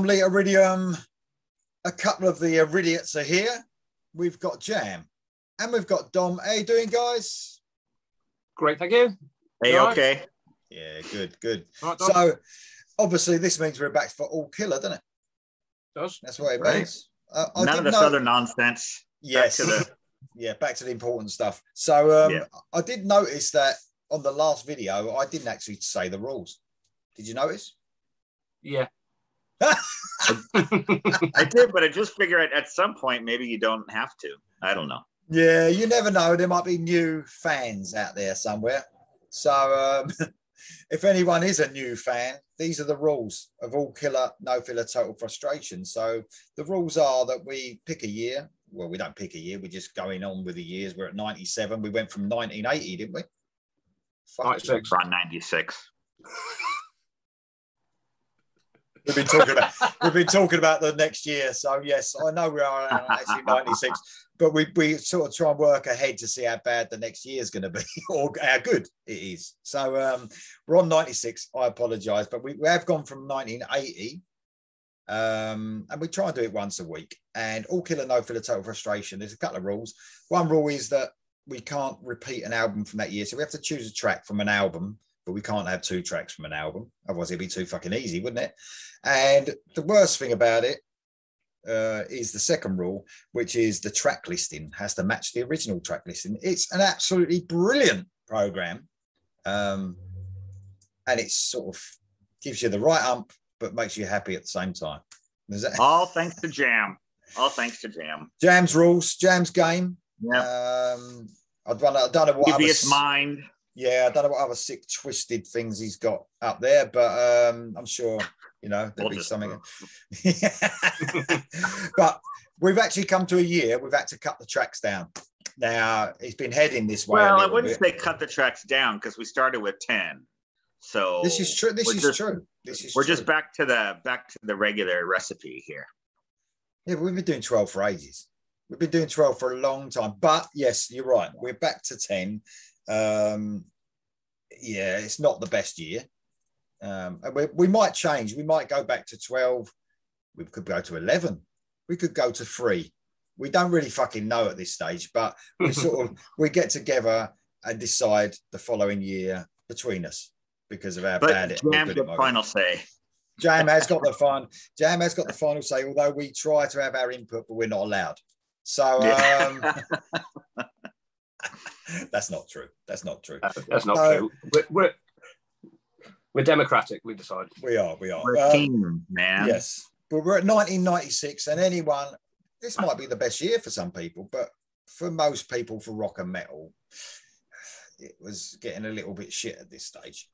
Family Iridium. A couple of the Iridiates are here. We've got Jam and we've got Dom. How you doing, guys? Great, thank you. Hey, okay. Yeah, good. Right, so, obviously, this means we're back for All Killer, doesn't it? Does. That's what it Right. means. None of this other nonsense. Yes. Back to the important stuff. So, I did notice that on the last video, I didn't actually say the rules. Did you notice? Yeah. I did, but I just figured at some point maybe you don't have to. I don't know. Yeah, you never know. There might be new fans out there somewhere. So if anyone is a new fan, these are the rules of All Killer, No Filler, Total Frustration. So the rules are that we pick a year. Well, we don't pick a year. We're just going on with the years. We're at 97. We went from 1980, didn't we? 96. Around 96. We've been talking about the next year. So yes, I know we are actually 96, but we sort of try and work ahead to see how bad the next year is going to be or how good it is. So we're on 96. I apologize, but we have gone from 1980. And we try and do it once a week. And All Killer, No Filler, Total Frustration. There's a couple of rules. One rule is that we can't repeat an album from that year. So we have to choose a track from an album, but we can't have two tracks from an album. Otherwise, it'd be too fucking easy, wouldn't it? And the worst thing about it is the second rule, which is the track listing has to match the original track listing. It's an absolutely brilliant program. And it sort of gives you the right ump, but makes you happy at the same time. All thanks to Jam. All thanks to Jam. Jam's rules, Jam's game. Yeah. I don't know what Devious mind. Yeah, I don't know what other sick, twisted things he's got up there, but I'm sure, there'll be something. But we've actually come to a year, we've had to cut the tracks down. Now, it's been heading this way. Well, I wouldn't say cut the tracks down because we started with 10. So this is true. We're just back to the regular recipe here. Yeah, but we've been doing 12 for ages. We've been doing 12 for a long time. But yes, you're right. We're back to 10. It's not the best year. And we might change. We might go back to 12. We could go to 11. We could go to 3. We don't really fucking know at this stage, but we get together and decide the following year between us because of how bad it is. Jam's the final say. Jam has got the final say, although we try to have our input, but we're not allowed. So that's not true. That's not true. We're democratic, we decide. We are. We're a team, man. Yes. But we're at 1996, and this might be the best year for some people, but for most people, for rock and metal, it was getting a little bit shit at this stage.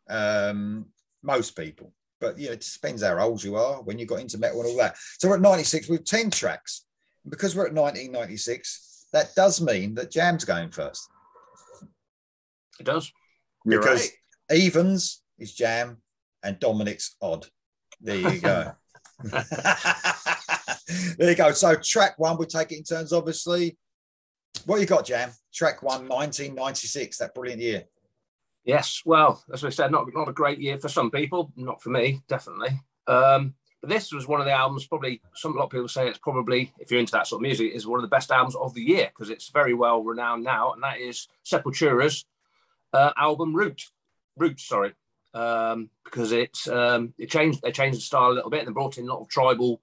Most people. But it depends how old you are when you got into metal and all that. So we're at 96 with 10 tracks. And because we're at 1996, that does mean that Jam's going first. It does. Because Evans is Jam and Dominic's Odd. There you go. There you go. So track one, we take it in turns, obviously. What you got, Jam? Track one, 1996, that brilliant year. Yes, well, as we said, not a great year for some people, not for me, definitely. But this was one of the albums, probably, a lot of people say it's probably, if you're into that sort of music, is one of the best albums of the year because it's very well renowned now, and that is Sepultura's album Roots, because they changed the style a little bit and they brought in a lot of tribal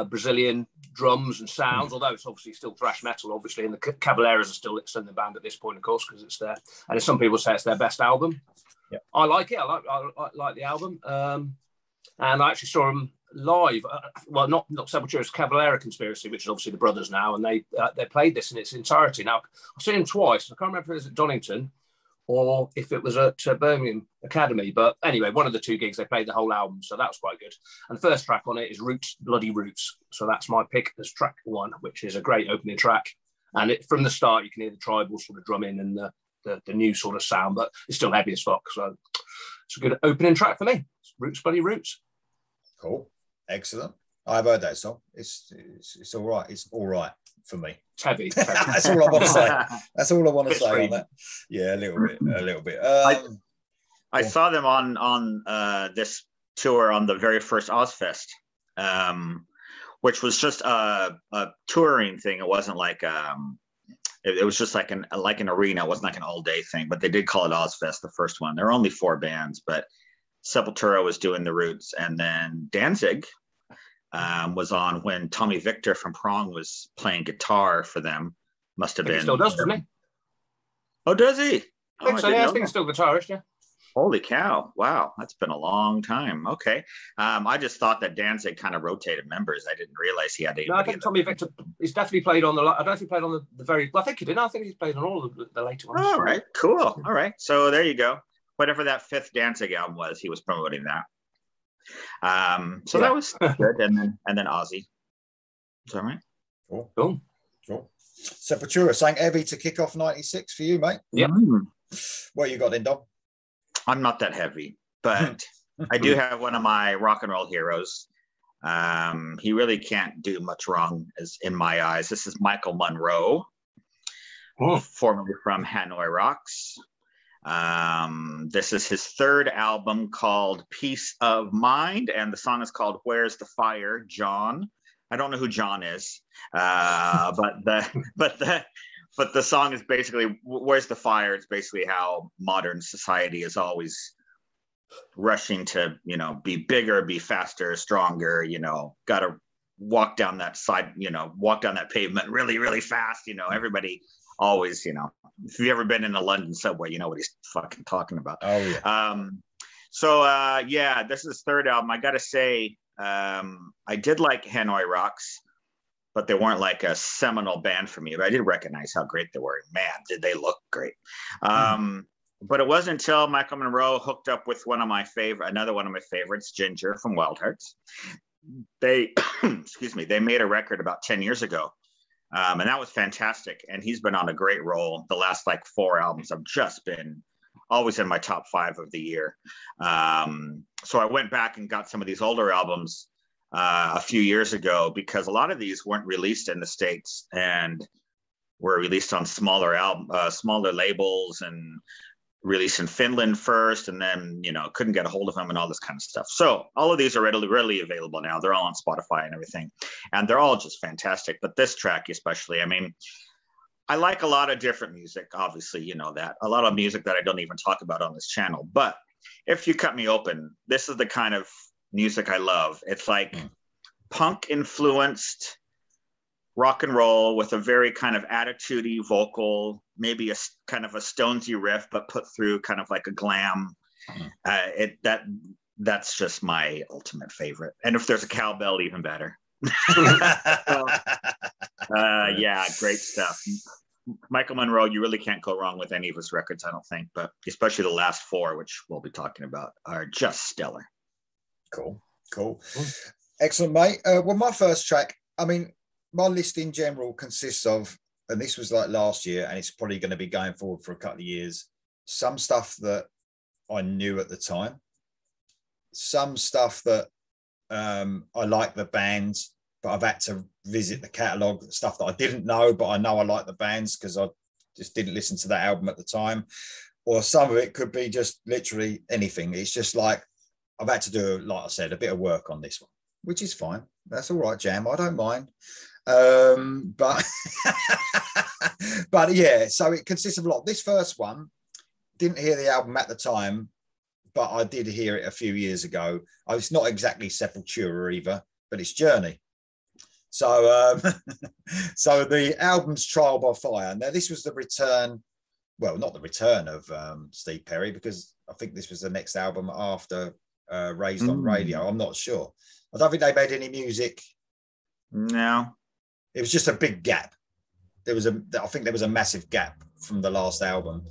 Brazilian drums and sounds, although it's obviously still thrash metal, obviously, and the Cavaleiros are still in the band at this point, of course, because it's their, and some people say it's their best album. Yep. I like it. I like the album, and I actually saw them live. Well, not Sepultura's Cavalera Conspiracy, which is obviously the brothers now, and they played this in its entirety. Now I've seen them twice. I can't remember if it was at Donington or if it was at Birmingham Academy. But anyway, one of the two gigs, they played the whole album, so that was quite good. And the first track on it is Roots, Bloody Roots. So that's my pick as track one, which is a great opening track. And from the start, you can hear the tribal sort of drumming and the new sort of sound, but it's still heavy as fuck. So it's a good opening track for me. Roots, Bloody Roots. Cool. Excellent. I've heard that song. It's all right. It's all right for me. It's heavy. That's all I want to say. That's all I want to say on that. Yeah, a little bit. I saw them on this tour on the very first Ozfest which was just a touring thing. It wasn't like it was just like an arena. It wasn't like an all day thing, but they did call it Ozfest, the first one. There were only 4 bands, but Sepultura was doing the Roots, and then Danzig was on when Tommy Victor from Prong was playing guitar for them. Must have been. He still does, doesn't he? Oh, does he? I think so. Yeah, I think he's still guitarist. Yeah. Holy cow! Wow, that's been a long time. Okay, I just thought that Danzig kind of rotated members. I didn't realize he had. No, I think Tommy Victor. He's definitely played on the. I don't know if he played on the very. Well, I think he did. I think he's played on all of the later ones. All right, cool. All right, so there you go. Whatever that 5th Danzig album was, he was promoting that. So that was good, and then Ozzy. Is that right? Cool. Sepultura, saying heavy to kick off 96 for you, mate. Yeah. What you got then, Dom? I'm not that heavy, but I do have one of my rock and roll heroes. He really can't do much wrong, as in my eyes. This is Michael Monroe, formerly from Hanoi Rocks. This is his 3rd album called Peace of Mind, and the song is called Where's the Fire, John. I don't know who John is, but the song is basically Where's the Fire. It's basically how modern society is always rushing to, be bigger, be faster, stronger, got to walk down that pavement really, really fast. Everybody always, if you've ever been in a London subway, you know what he's fucking talking about. Oh, yeah. Yeah, this is his 3rd album. I got to say, I did like Hanoi Rocks, but they weren't like a seminal band for me. But I did recognize how great they were. Man, did they look great. But it wasn't until Michael Monroe hooked up with another one of my favorites, Ginger from Wild Hearts. They, they made a record about 10 years ago. And that was fantastic. And he's been on a great roll. The last 4 albums have just been always in my top 5 of the year. So I went back and got some of these older albums a few years ago, because a lot of these weren't released in the States and were released on smaller labels and released in Finland first, and then couldn't get a hold of them and all this kind of stuff. So all of these are readily available now. They're all on Spotify and everything, and they're all just fantastic. But this track especially, I like a lot of different music, obviously, that. A lot of music that I don't even talk about on this channel. But if you cut me open, this is the kind of music I love. It's like punk-influenced rock and roll with a very kind of attitude-y vocal, maybe a kind of a Stonesy riff, but put through kind of like a glam. That's just my ultimate favorite. And if there's a cowbell, even better. Yeah, great stuff. Michael Monroe, you really can't go wrong with any of his records, I don't think, but especially the last 4, which we'll be talking about, are just stellar. Cool. Excellent, mate. Well, my first track, my list in general consists of, and this was like last year, and it's probably going to be going forward for a couple of years, some stuff that I knew at the time, some stuff that I like the bands, but I've had to visit the catalogue, stuff that I didn't know, but I know I like the bands because I just didn't listen to that album at the time. Or some of it could be just literally anything. It's just like I've had to do, like I said, a bit of work on this one, which is fine. That's all right, Jam. I don't mind. But but yeah, so it consists of a lot. This first one, didn't hear the album at the time, but I did hear it a few years ago. It's not exactly Sepultura either, but it's Journey. So so the album's Trial by Fire. Now this was the return, well, not the return of Steve Perry, because I think this was the next album after Raised on Radio. I'm not sure. I don't think they made any music. No. It was just a big gap. I think there was a massive gap from the last album.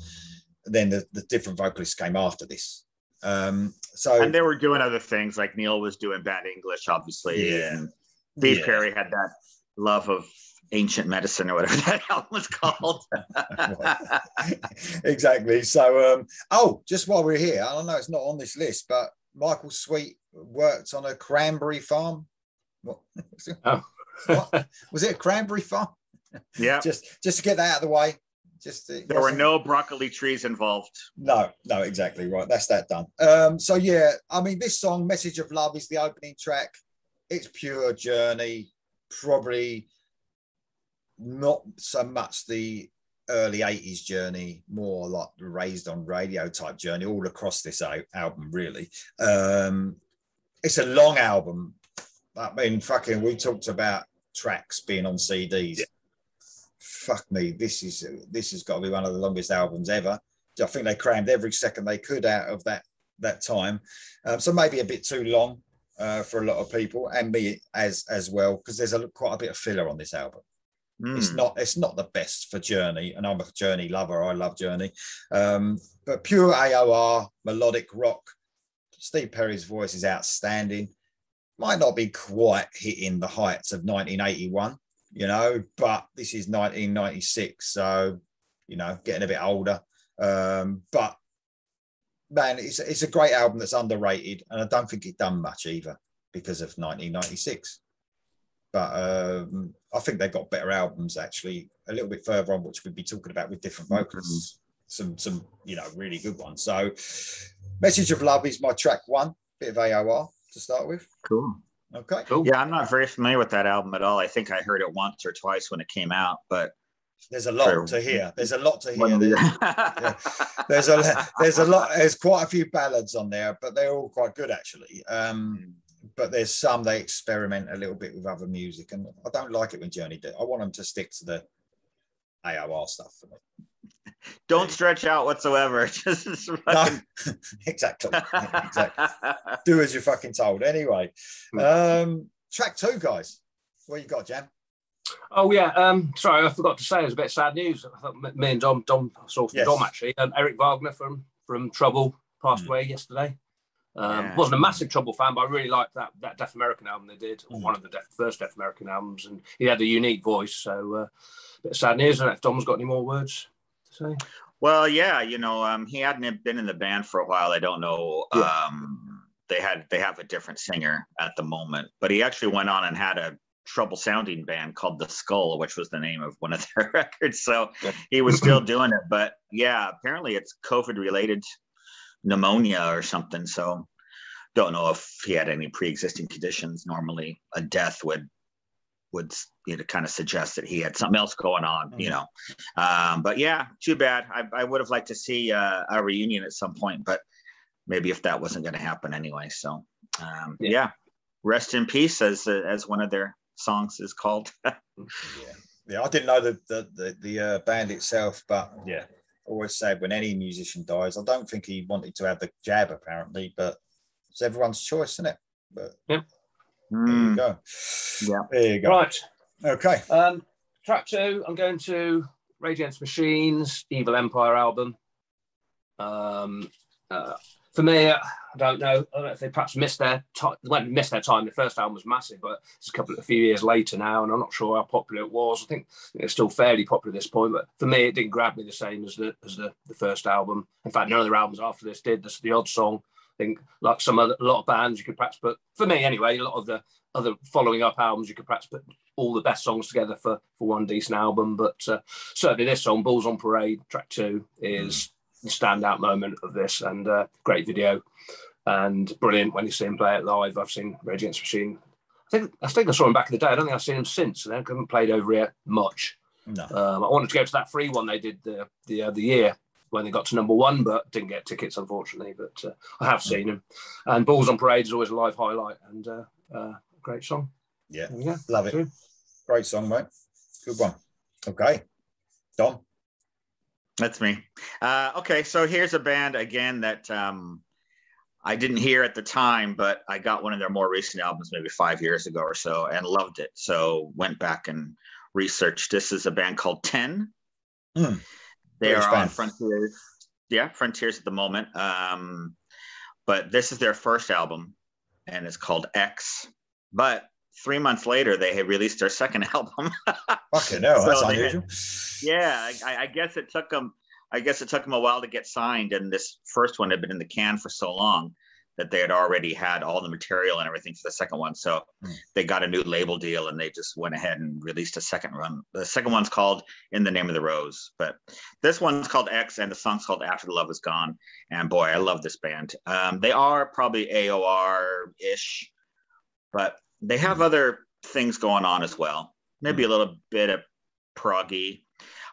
Then the different vocalists came after this. And they were doing other things, like Neil was doing Bad English, obviously. Yeah. And Steve Perry had that love of ancient medicine or whatever that album was called. Exactly. So, just while we're here, I don't know, it's not on this list, but Michael Sweet worked on a cranberry farm. What? What? Was it a cranberry farm? Yeah. Just to get that out of the way. There were no broccoli trees involved. No, exactly right. That's that done. So yeah, this song, Message of Love, is the opening track. it's pure Journey, probably not so much the early 80s Journey, more like the Raised on Radio type Journey all across this album, really. It's a long album. I mean, fucking, we talked about tracks being on CDs. Yeah. Fuck me, this has got to be one of the longest albums ever. I think they crammed every second they could out of that time. So maybe a bit too long for a lot of people, and me as well, because there's quite a bit of filler on this album. It's not the best for Journey, and I'm a Journey lover. I love Journey, but pure AOR melodic rock. Steve Perry's voice is outstanding. Might not be quite hitting the heights of 1981, but this is 1996, so getting a bit older. But man, it's a great album that's underrated, and I don't think it done much either because of 1996. But I think they've got better albums actually a little bit further on, which we'll be talking about with different vocalists. Some really good ones. So Message of Love is my track one, bit of AOR to start with. Cool. Okay. Cool. Yeah, I'm not very familiar with that album at all. I think I heard it once or twice when it came out, but there's a lot to hear. There's a lot to hear. Yeah. There's a lot. There's quite a few ballads on there, but they're all quite good actually. But there's some they experiment a little bit with other music, and I don't like it when Journey do. I want them to stick to the AOR stuff for me. Don't stretch out whatsoever. Just fucking... No, exactly. Do as you're fucking told. Anyway, track two, guys. What you got, Jam? Oh yeah. Sorry, I forgot to say. It was a bit of sad news. I thought me and Dom saw from Dom actually. Eric Wagner from Trouble passed away yesterday. Wasn't a massive Trouble fan, but I really liked that Deaf American album they did, one of the first Deaf American albums, and he had a unique voice. So a bit of sad news. I don't know if Dom's got any more words to say. Well, yeah, he hadn't been in the band for a while. I don't know. Yeah. They have a different singer at the moment, but he actually went on and had a trouble sounding band called The Skull, which was the name of one of their records. So he was still doing it, but yeah, apparently it's COVID related pneumonia or something. So don't know if he had any pre-existing conditions. Normally a death would kind of suggest that he had something else going on, but yeah, too bad. I would have liked to see a reunion at some point, but maybe if that wasn't going to happen anyway. So yeah, rest in peace, as one of their songs is called. Yeah, I didn't know the band itself, but yeah, always said when any musician dies, I don't think he wanted to have the jab apparently, but it's everyone's choice, isn't it? But there you go. Yeah, there you go. Right. Okay. Track two, I'm going to Rage Against the Machine's Evil Empire album. For me, I don't know if they perhaps missed their time. They went and missed their time. The first album was massive, but it's a few years later now, and I'm not sure how popular it was. I think it's still fairly popular at this point, but for me, it didn't grab me the same as the first album. In fact, none of their albums after this did. This is the odd song. I think, like a lot of bands, you could perhaps put, for me anyway, a lot of the other following up albums, you could perhaps put all the best songs together for one decent album. But certainly this song, Bulls on Parade, track two, is the standout moment of this, and great video and brilliant when you see him play it live. I've seen Rage Against the Machine. I think I saw him back in the day. I don't think I've seen him since. They haven't played over here much. No. I wanted to go to that free one they did the other year when they got to number one, but didn't get tickets, unfortunately. But I have seen him. And Bulls on Parade is always a live highlight, and great song. Yeah, love it. Great song, mate. Good one. Okay. Dom? That's me. Okay, so here's a band, again, that I didn't hear at the time, but I got one of their more recent albums maybe 5 years ago or so and loved it. So went back and researched. This is a band called Ten. They are on Frontiers. Yeah, Frontiers at the moment. But this is their first album, and it's called X. But 3 months later, they had released their second album. Fucking hell, that's unusual. I guess it took them. I guess it took them a while to get signed, and this first one had been in the can for so long that they had already had all the material and everything for the second one. So they got a new label deal, and they just went ahead and released a second run. The second one's called In the Name of the Rose, but this one's called X, and the song's called After the Love Is Gone. And boy, I love this band. They are probably AOR-ish, but they have other things going on as well. Maybe a little bit of proggy.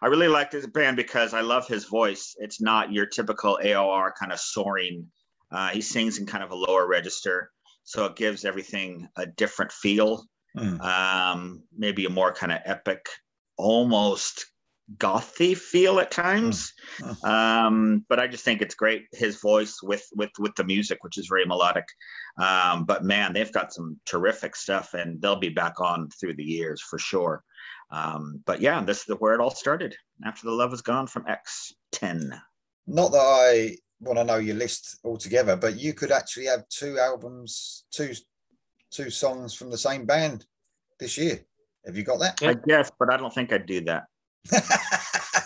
I really like this band because I love his voice. It's not your typical AOR kind of soaring. He sings in kind of a lower register, so it gives everything a different feel. Maybe a more kind of epic, almost gothy feel at times. But I just think it's great, his voice with the music, which is very melodic. But man, they've got some terrific stuff, and they'll be back on through the years for sure. But yeah, this is where it all started, After the Love Is Gone from X10. Not that I want to know your list altogether, but you could actually have two albums, two songs from the same band this year. Have you got that? I guess, but I don't think I'd do that.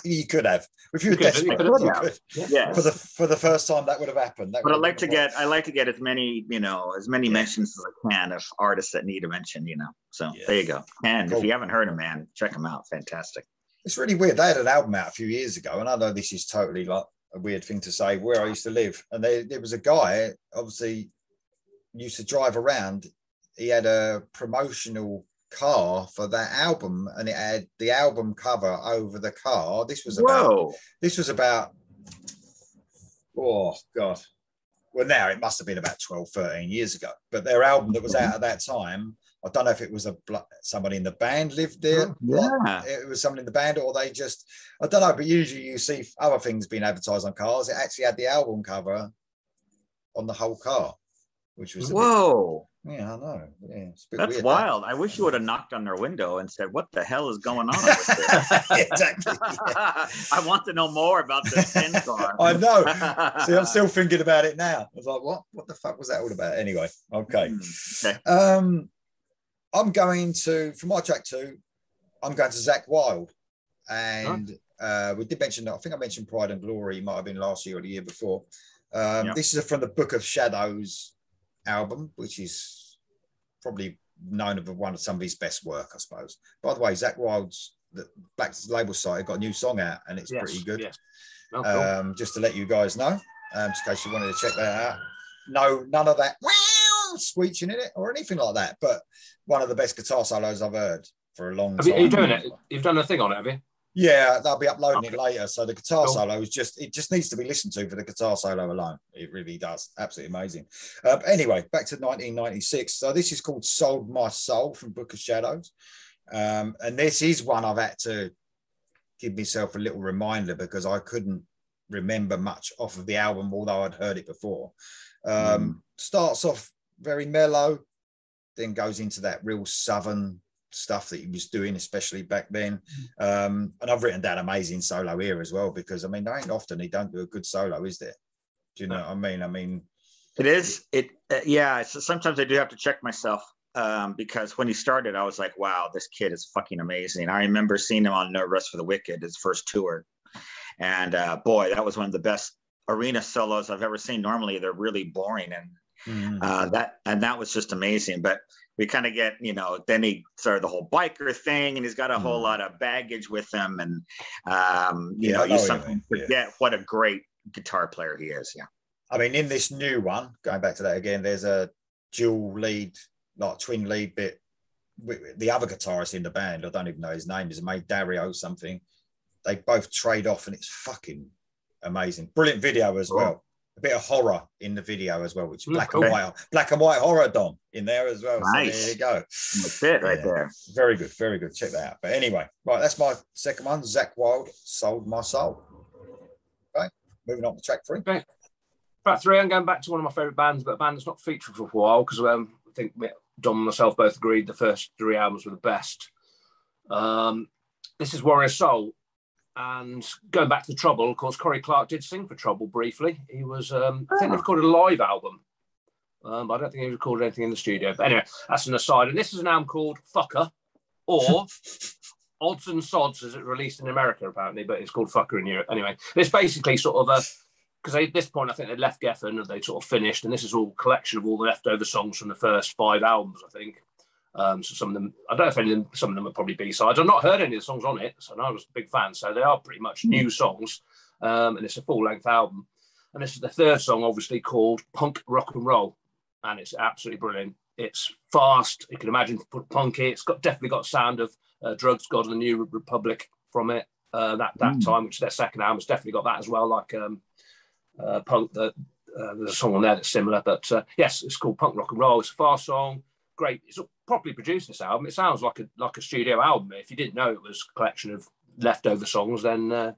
You could have. If you were desperate, you could. Yeah. For the first time that would have happened. But I like to get as many, mentions as I can of artists that need a mention, So there you go. And if you haven't heard them, man, check them out. Fantastic. It's really weird. They had an album out a few years ago, and I know this is totally like a weird thing to say, where I used to live. And there was a guy, obviously, used to drive around. He had a promotional car for that album, and it had the album cover over the car. This was about oh god, well, now it must have been about 12-13 years ago, but their album that was out at that time, I don't know if it was somebody in the band lived there. It was someone in the band, or they just, I don't know, but usually you see other things being advertised on cars. It actually had the album cover on the whole car, which was yeah, I know. Yeah, that's weird, wild. I wish you would have knocked on their window and said, "What the hell is going on with this?" Exactly. Yeah. I want to know more about this tin car. I know. See, I'm still thinking about it now. I was like, "What the fuck was that all about?" Anyway, okay. I'm going to, for my track 2, I'm going to Zakk Wylde, and we did mention that. I think I mentioned Pride and Glory. It might have been last year or the year before. This is from the Book of Shadows album, which is probably known of some of his best work, I suppose. By the way, Zakk Wylde's the Black Label site got a new song out, and it's pretty good. Yes. Oh, cool. Just to let you guys know, just in case you wanted to check that out. No, none of that screeching in it or anything like that, but one of the best guitar solos I've heard for a long time. Are you doing it? You've done a thing on it, have you? Yeah, they'll be uploading it later. So the guitar solo is just needs to be listened to for the guitar solo alone. It really does. Absolutely amazing. Anyway, back to 1996. So this is called Sold My Soul from Book of Shadows. And this is one I've had to give myself a little reminder because I couldn't remember much off of the album, although I'd heard it before. Starts off very mellow, then goes into that real southern stuff that he was doing, especially back then. And I've written down amazing solo here as well, because I mean, there ain't often he don't do a good solo, is there? Do you know what I mean? I mean, it is. So sometimes I do have to check myself because when he started, I was like, wow, this kid is fucking amazing. I remember seeing him on No Rest for the Wicked, his first tour. And boy, that was one of the best arena solos I've ever seen. Normally they're really boring, and that was just amazing. But we kind of get, then he started the whole biker thing, and he's got a whole lot of baggage with him, and you sometimes forget what a great guitar player he is. Yeah, I mean, in this new one, going back to that again, there's a dual lead, like twin lead bit. The other guitarist in the band, I don't even know his name, is made Dario something. They both trade off, and it's fucking amazing. Brilliant video as well. A bit of horror in the video as well, which is black and white horror, Dom, in there as well. Nice. So there you go. That's it right there. Very good, very good. Check that out. But anyway, right, that's my second one. Zakk Wylde, Sold My Soul. Right, moving on to track 3. Okay. Track 3, I'm going back to one of my favourite bands, but a band that's not featured for a while, because I think Dom and myself both agreed the first 3 albums were the best. This is Warrior Soul. And going back to the Trouble, of course, Corey Clark did sing for Trouble briefly. He was, I think they recorded a live album. I don't think he recorded anything in the studio. But anyway, that's an aside. And this is an album called Fucker, or Odds and Sods, as it released in America, apparently, but it's called Fucker in Europe. Anyway, it's basically sort of because at this point, I think they'd left Geffen and they'd sort of finished. And this is all a collection of all the leftover songs from the first 5 albums, I think. So some of them, I don't know if any of them, some of them are probably B-sides. I've not heard any of the songs on it, so I was a big fan. So they are pretty much new songs, and it's a full-length album. And this is the third song, obviously, called Punk Rock and Roll, and it's absolutely brilliant. It's fast. You can imagine punky. It's definitely got sound of Drugs, God and the New Republic from it. That time, which their second album, has definitely got that as well. Like punk. There's a song on there that's similar, but yes, it's called Punk Rock and Roll. It's a fast song. Great. It's properly produced, this album. It sounds like a studio album. If you didn't know it was a collection of leftover songs, then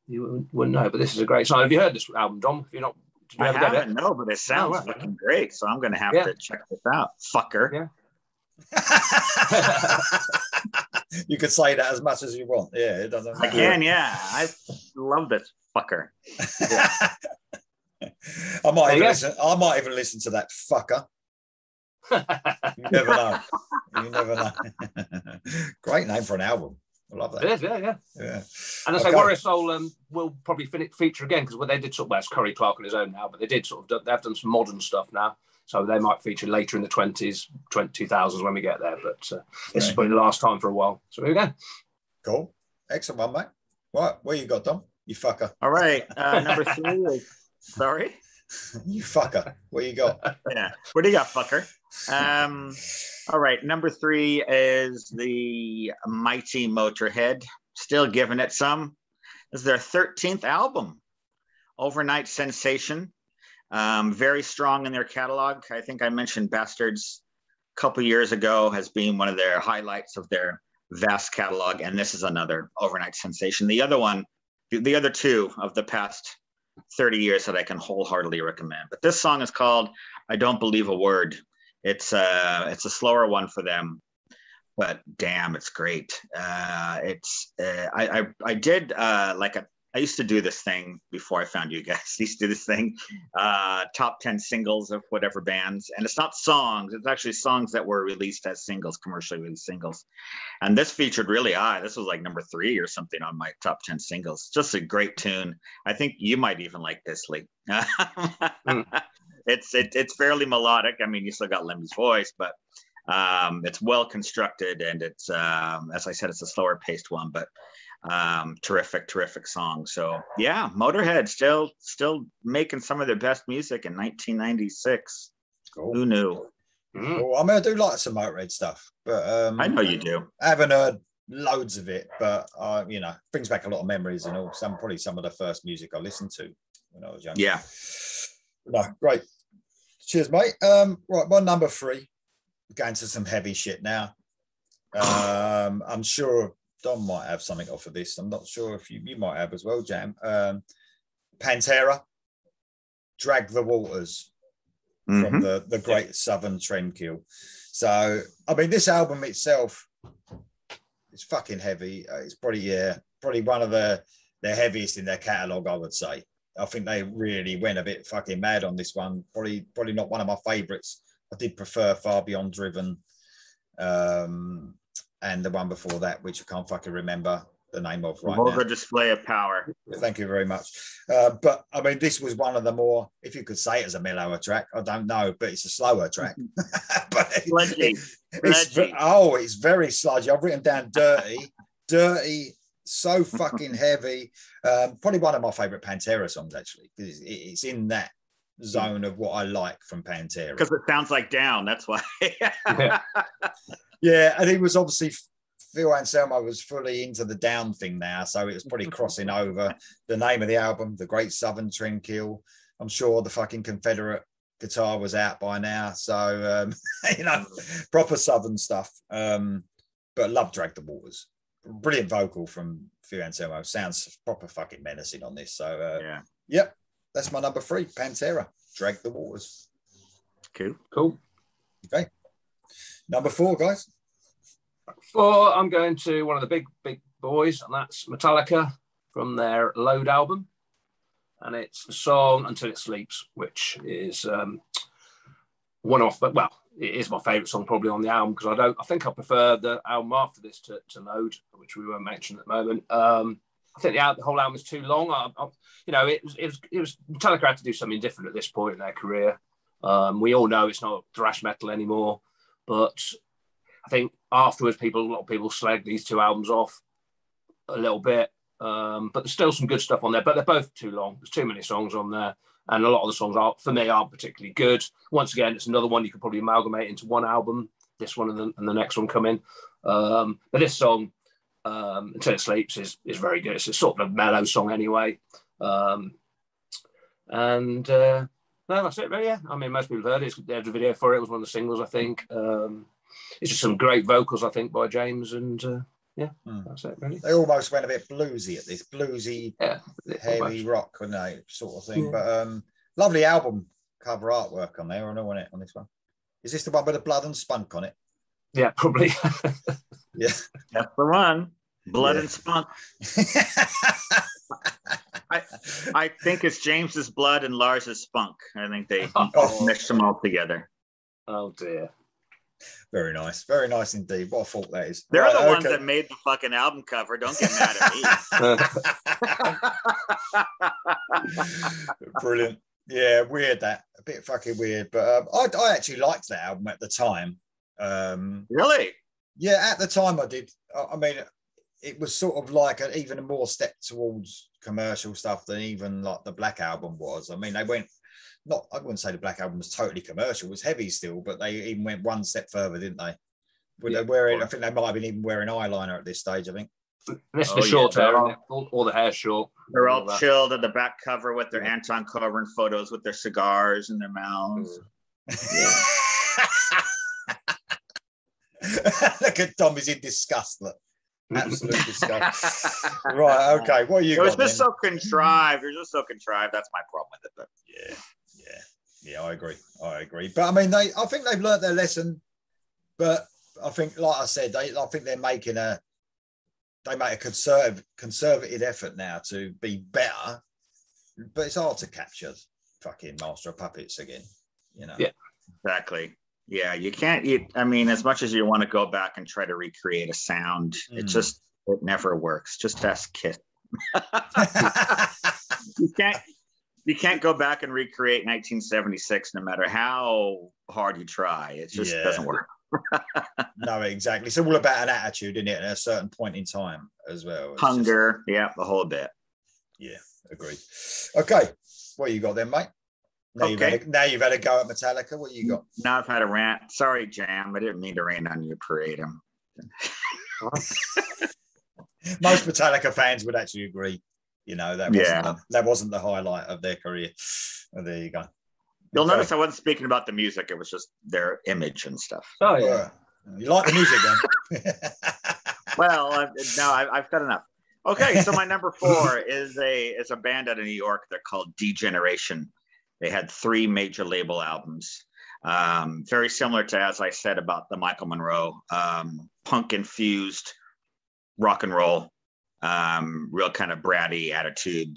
you wouldn't know. But this is a great song. Have you heard this album, Dom? Have you not? Did you I ever get haven't, it? no, but it sounds fucking great. So I'm going to have to check this out. Fucker. Yeah. You could say that as much as you want. Yeah, it doesn't matter. I can, yeah. I love this fucker. I might even listen to that fucker. You never know. You never know. Great name for an album. I love that. It is, yeah. And I say Warrior Soul will probably feature again, because they did it's Curry Clark on his own now, but they did they've done some modern stuff now, so they might feature later in the 2000s when we get there. But this is probably the last time for a while. So here we go. Cool, excellent one, mate. Right, where you got, Dom? You fucker. All right, number 3 is sorry. You fucker. What you got? Yeah, what do you got, fucker? All right, number 3 is the mighty Motorhead. Still giving it some. This is their 13th album, Overnight Sensation. Very strong in their catalog. I think I mentioned Bastards a couple years ago as being one of their highlights of their vast catalog, and this is another Overnight Sensation. The other two of the past 30 years that I can wholeheartedly recommend. But this song is called I Don't Believe a Word. It's a slower one for them, but damn, it's great. I used to do this thing before I found you guys. I used to do this thing, top 10 singles of whatever bands. And it's not songs. It's actually songs that were released as singles, commercially released singles. And this featured really high. This was like number 3 or something on my top 10 singles. Just a great tune. I think you might even like this, Lee. It's fairly melodic. I mean, you still got Lemmy's voice, but it's well constructed, and it's as I said, it's a slower paced one, but terrific song. So yeah, Motorhead still making some of their best music in 1996. Cool. Who knew? Well, I mean, I do like some Motorhead stuff, but I know you do. I haven't heard loads of it, but brings back a lot of memories, and probably some of the first music I listened to when I was young. Yeah. No, great. Cheers, mate. Right, my number 3. Going to some heavy shit now. I'm sure Dom might have something off of this. I'm not sure if you might have as well, Jam. Pantera, Drag the Waters, from the Great Southern Trendkill. So, I mean, this album itself is fucking heavy. It's probably one of the heaviest in their catalogue, I would say. I think they really went a bit fucking mad on this one. Probably not one of my favourites. I did prefer Far Beyond Driven, and the one before that, which I can't fucking remember the name of right now. Vulgar Display of Power. Thank you very much. But I mean, this was one of the more, if you could say it as a mellower track, I don't know, but it's a slower track. But it's very sludgy. I've written down dirty, so fucking heavy. Probably one of my favourite Pantera songs, actually, because it's in that zone of what I like from Pantera. Because it sounds like Down, that's why. Yeah, and he was obviously, Phil Anselmo was fully into the Down thing now, so it was probably crossing over. The name of the album, The Great Southern Trendkill. I'm sure the fucking Confederate guitar was out by now, so proper Southern stuff. But love Drag the Waters. Brilliant vocal from Phil Anselmo. Sounds proper fucking menacing on this. So yep, that's my number 3, Pantera, Drag the Waters. Cool. Okay. Number 4, guys. 4, I'm going to one of the big boys, and that's Metallica from their Load album. And it's the song Until It Sleeps, which is one off, but well, it is my favourite song probably on the album, because I think I prefer the album after this to Load, which we won't mention at the moment. I think the whole album is too long. It was Metallica had to do something different at this point in their career. We all know it's not thrash metal anymore, but I think afterwards, a lot of people slagged these 2 albums off a little bit. but there's still some good stuff on there. But they're both too long. There's too many songs on there, and a lot of the songs are, for me, aren't particularly good. Once again, it's another one you could probably amalgamate into one album. This one and the next one come in. But this song, Until It Sleeps, is very good. It's a sort of a mellow song anyway. No, that's it, really. Yeah, I mean, most people have heard it. There's a video for it. It was one of the singles, I think. It's just some great vocals, I think, by James, and that's it, really. They almost went a bit bluesy at this, bluesy, heavy almost rock, wouldn't they, sort of thing. Yeah. But lovely album cover artwork on there. I know on it on this one. Is this the one with the blood and spunk on it? Yeah, probably. Yeah, That's the one. Blood and spunk. I think it's James's blood and Lars's spunk. I think they mixed them all together. Oh dear. very nice indeed. What a fault that is. They're the ones that made the fucking album cover. Don't get mad at me. Brilliant. Yeah, weird, that a bit fucking weird, but I actually liked that album at the time. Really? Yeah, at the time I did. I mean, it was sort of like even a more step towards commercial stuff than even like the Black Album was. I mean, they went I wouldn't say the Black Album was totally commercial. It was heavy still, but they even went one step further, didn't they? I think they might have been even wearing eyeliner at this stage, I think. This is the short hair, all the hair's short. They're all chilled at the back cover with their Anton Coburn photos with their cigars in their mouths. Look at Tom, he's in disgust. Look. Absolute disgust. Right, okay. What are you? It was just so contrived. It was just so contrived. That's my problem with it. But yeah, I agree. But I mean, I think they've learnt their lesson. But I think, like I said, I think they make a conservative effort now to be better. But it's hard to capture fucking Master of Puppets again. You know. Yeah, exactly. Yeah, you can't. I mean, as much as you want to go back and try to recreate a sound, it never works. Just ask Kiss. You can't go back and recreate 1976, no matter how hard you try. It just doesn't work. No, exactly. It's all about an attitude, isn't it? At a certain point in time as well. Hunger, the whole bit. Yeah, agreed. Okay, what you got then, mate? Now you've had a go at Metallica. What you got? Now I've had a rant. Sorry, Jam. I didn't mean to rain on your parade. Most Metallica fans would actually agree. You know, that wasn't the highlight of their career. Oh, there you go. You'll notice I wasn't speaking about the music. It was just their image and stuff. Oh, yeah. You like the music then? Well, I've got enough. Okay, so my number 4 is a band out of New York. They're called D-Generation. They had 3 major label albums. Very similar to, as I said, about the Michael Monroe, punk-infused rock and roll, real kind of bratty attitude,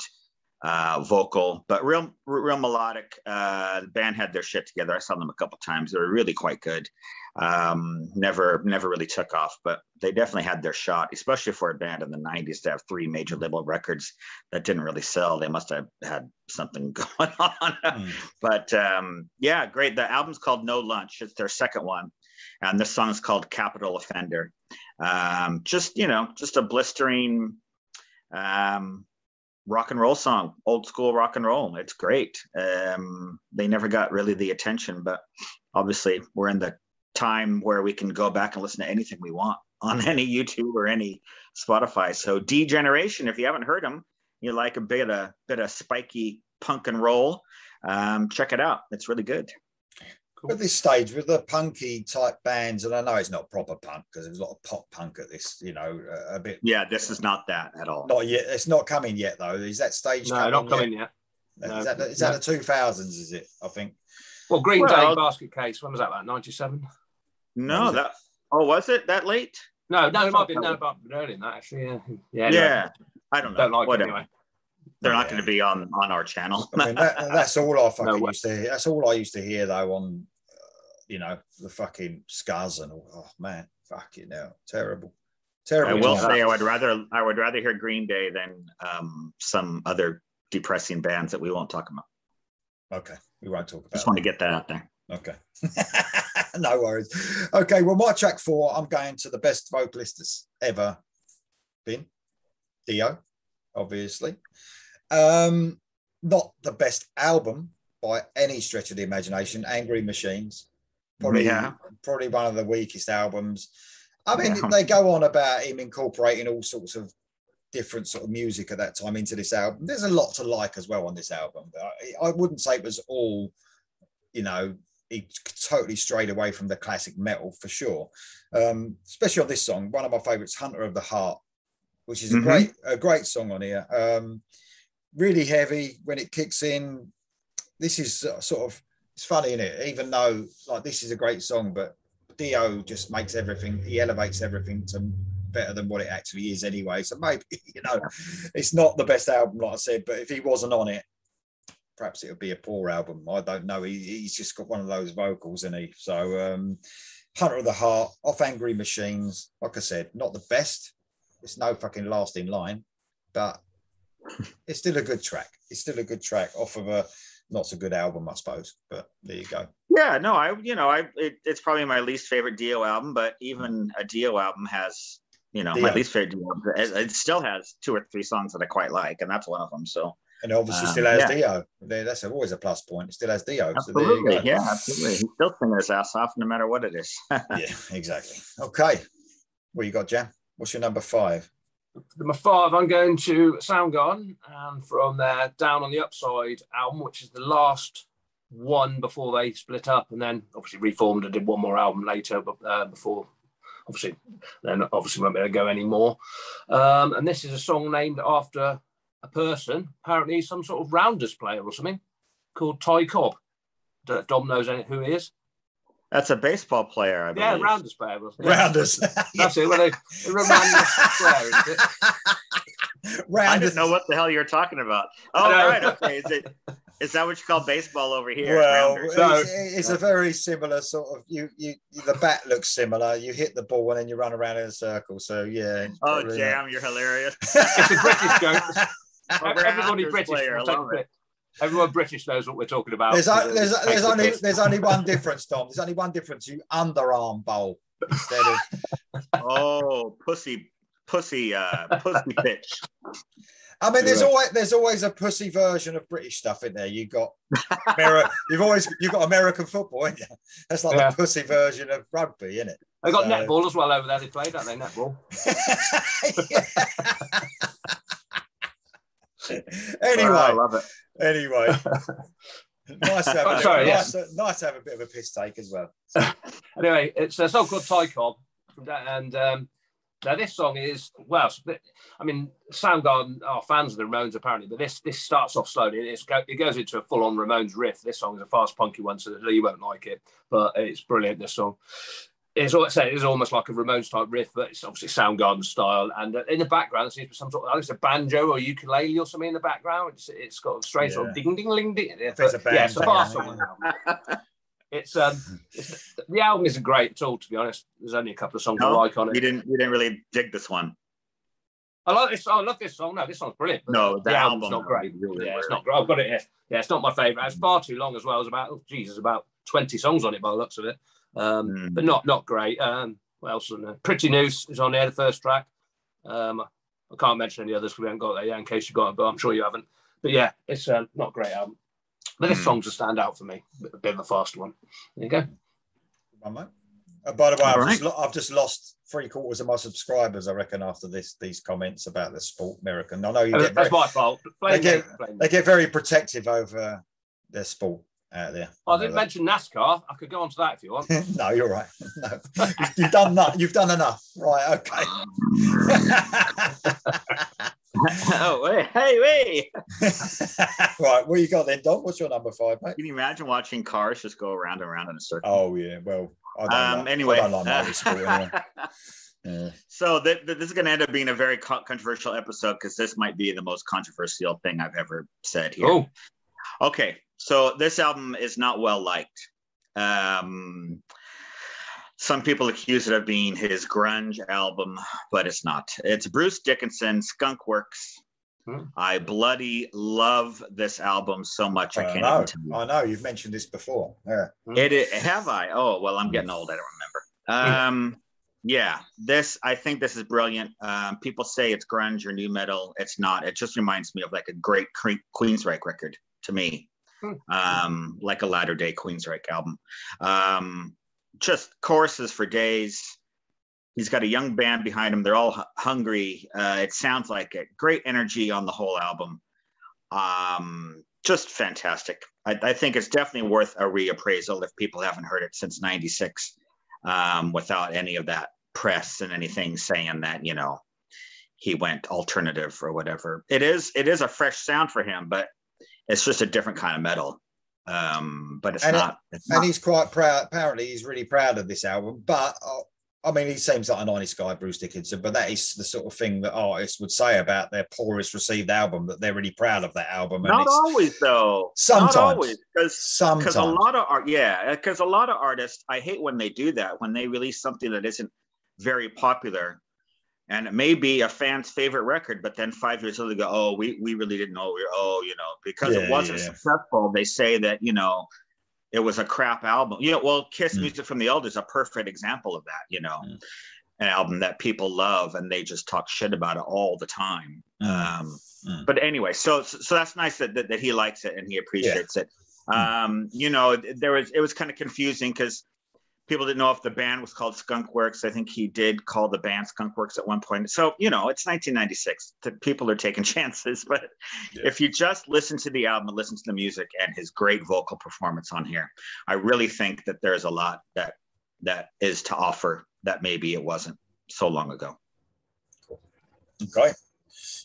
vocal, but real melodic. The band had their shit together. I saw them a couple times. They were really quite good. Never really took off, but they definitely had their shot, especially for a band in the 90s to have 3 major label records that didn't really sell. They must have had something going on. But great. The album's called No Lunch. It's their second one. And this song's called Capital Offender. Just a blistering rock and roll song, old school rock and roll. It's great. They never got really the attention, but obviously we're in the time where we can go back and listen to anything we want on any YouTube or any Spotify. So D-Generation, if you haven't heard them, you like a bit of spiky punk and roll, check it out. It's really good. Cool. At this stage, with the punky type bands, and I know it's not proper punk because there's a lot of pop punk at this, a bit. Yeah, this is not that at all. Not yet. It's not coming yet, though. Is that stage? No, not coming yet. Is that the 2000s? Is it? I think. Well, Green Day Basket Case. When was that? About 97. No, was it that late? No, it might have been about earlier than that. Actually, yeah. I don't know. Don't like it anyway. They're not going to be on our channel. I mean, that's all I fucking used to hear. That's all I used to hear though on, the fucking scuzz and all. Oh man, fucking hell, terrible. I will say I would rather hear Green Day than some other depressing bands that we won't talk about. Okay, we won't talk about. Just want to get that out there. Okay. No worries. Okay, well, my track 4, I'm going to the best vocalist that's ever been, Dio. obviously. Not the best album by any stretch of the imagination. Angry Machines, probably one of the weakest albums. I mean, they go on about him incorporating all sorts of different sort of music at that time into this album. There's a lot to like as well on this album. I wouldn't say it was all, you know, he totally strayed away from the classic metal for sure. Especially on this song, one of my favorites, Hunter of the Heart, which is a great song on here. Really heavy when it kicks in. This is sort of, it's funny, isn't it? Even though like this is a great song, but Dio just makes everything, he elevates everything to better than what it actually is anyway. So maybe, you know, it's not the best album, like I said, but if he wasn't on it, perhaps it would be a poor album. I don't know. He's just got one of those vocals, isn't he? So Hunter of the Heart, off Angry Machines, like I said, not the best. It's no fucking Last in Line, but it's still a good track. It's still a good track off of a not so good album, I suppose. But there you go. Yeah, no, it's probably my least favorite Dio album, but even a Dio album has, you know, my least favorite Dio album, it still has 2 or 3 songs that I quite like, and that's one of them. So, and it obviously still has Dio. That's always a plus point. It still has Dio. Absolutely, so absolutely. He's still singing his ass off, no matter what it is. Yeah, exactly. Okay, what you got, Jam? What's your number 5? Number 5, I'm going to Soundgarden, and from their Down on the Upside album, which is the last one before they split up, and then obviously reformed and did one more album later, but before obviously won't be able to go anymore. And this is a song named after a person, apparently some sort of Rounders player or something, called Ty Cobb. Dom knows who he is. That's a baseball player, I believe. Yeah, Rounders player. Rounders. That's it. Well, they remind me of square, isn't it? Rounders. I didn't know what the hell you were talking about. Oh, right. Okay. Is that what you call baseball over here? Well, it's a very similar sort of. You the bat looks similar. You hit the ball and then you run around in a circle. So yeah. Oh, Jam, you're hilarious. It's a British joke. Everybody British. Player, Everyone British knows what we're talking about. There's only one difference, Tom. There's only one difference. You underarm bowl instead of pussy pitch. I mean, there's always a pussy version of British stuff in there. You've got American football, haven't you? That's like the pussy version of rugby, isn't it? They got netball as well over there. They play, don't they? Netball. Anyway, I love it. Anyway, nice to have a bit of a piss take as well. Anyway, it's a song called Ty Cobb, and now this song is, well, I mean, Soundgarden are fans of the Ramones apparently, but this starts off slowly. It goes into a full-on Ramones riff. This song is a fast, punky one, so you won't like it, but it's brilliant. This song. It's almost like a Ramones type riff, but it's obviously Soundgarden style. And in the background, there seems to be some sort of, it's a banjo or ukulele or something in the background. It's got a strange sort of ding ding ling ding. It's a fast song. The album isn't great at all, to be honest. There's only a couple of songs I like on it. You didn't really dig this one. I love this song. No, this song's brilliant. No, the album's not great. It's not great. I've got it here. Yeah, it's not my favourite. It's far too long as well. There's about 20 songs on it by the looks of it. But not great. What else on there? Pretty Noose is on there, the first track. I can't mention any others because we haven't got that yet, in case you got it, but I'm sure you haven't. But yeah, it's not a great album. But this song's a standout for me. A bit of a fast one. There you go. One mate. By the way, I've just lost 3/4 of my subscribers, I reckon, after these comments about the sport American. I know that's my fault. They get very protective over their sport out there. I didn't mention NASCAR. I could go on to that if you want. No, you're right. No, you've done that. You've done enough. Right. Okay. Hey. Right. What you got then, Don? What's your number 5, mate? Can you imagine watching cars just go around and around in a circle? Oh yeah. Well, I don't like motorsport anyway. Yeah. So this is going to end up being a very controversial episode because this might be the most controversial thing I've ever said here. Oh. Okay. So this album is not well liked. Some people accuse it of being his grunge album, but it's not. It's Bruce Dickinson, Skunk Works. I bloody love this album so much. I can't even tell you. I know. You've mentioned this before. Yeah. Have I? Oh, well, I'm getting old. I don't remember. Yeah, I think this is brilliant. People say it's grunge or new metal. It's not. It just reminds me of like a great Queensryche record to me, like a latter day Queensryche album. Just choruses for days. He's got a young band behind him. They're all hungry. It sounds like it. Great energy on the whole album. Just fantastic. I think it's definitely worth a reappraisal if people haven't heard it since '96, without any of that press and anything saying that, you know, he went alternative or whatever. It is a fresh sound for him, but it's just a different kind of metal. But it's not. And he's quite proud. Apparently, he's really proud of this album. But I mean, he seems like an honest guy, Bruce Dickinson. But that is the sort of thing that artists would say about their poorest received album, that they're really proud of that album. And not always, though. Sometimes. Not always, because a lot of because a lot of artists, I hate when they do that, when they release something that isn't very popular. And it may be a fan's favorite record, but then 5 years later they go, oh, we really didn't know. Because it wasn't successful. They say that, you know, it was a crap album. You know, well, Kiss Music from the Elders is a perfect example of that, you know, an album that people love and they just talk shit about it all the time. But anyway, so that's nice that he likes it and he appreciates it. You know, it was kind of confusing because people didn't know if the band was called Skunk Works. I think he did call the band Skunk Works at one point. So, you know, it's 1996. People are taking chances. But if you just listen to the album and listen to the music and his great vocal performance on here, I really think that there's a lot that is to offer that maybe it wasn't so long ago. Okay.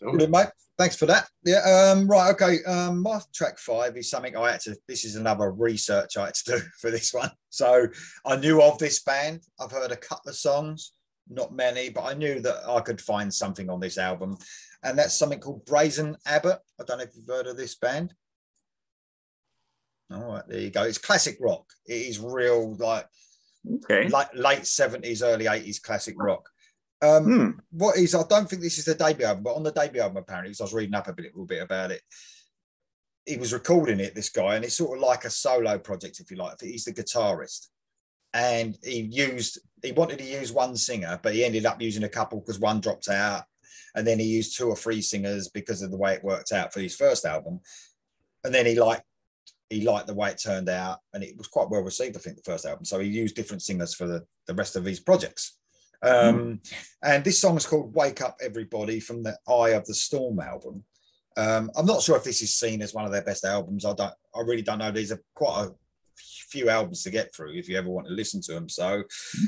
Good, mate. Thanks for that. Yeah. Right. Okay. My track 5 is something I had to. This is another research I had to do for this one. So I knew of this band. I've heard a couple of songs, not many, but I knew that I could find something on this album, and that's something called Brazen Abbot. I don't know if you've heard of this band. All right, there you go. It's classic rock. It is real, like late 70s, early 80s classic rock. What is, I don't think this is the debut album, but on the debut album, apparently, because I was reading up a little bit about it, he was recording it, this guy, and it's sort of like a solo project, if you like. He's the guitarist, and he wanted to use one singer, but he ended up using a couple because one dropped out, and then he used 2 or 3 singers because of the way it worked out for his first album, and then he liked the way it turned out, and it was quite well received, I think, the first album, so he used different singers for the rest of his projects. And this song is called Wake Up Everybody from the Eye of the Storm album. I'm not sure if this is seen as one of their best albums. I really don't know. These are quite a few albums to get through if you ever want to listen to them. So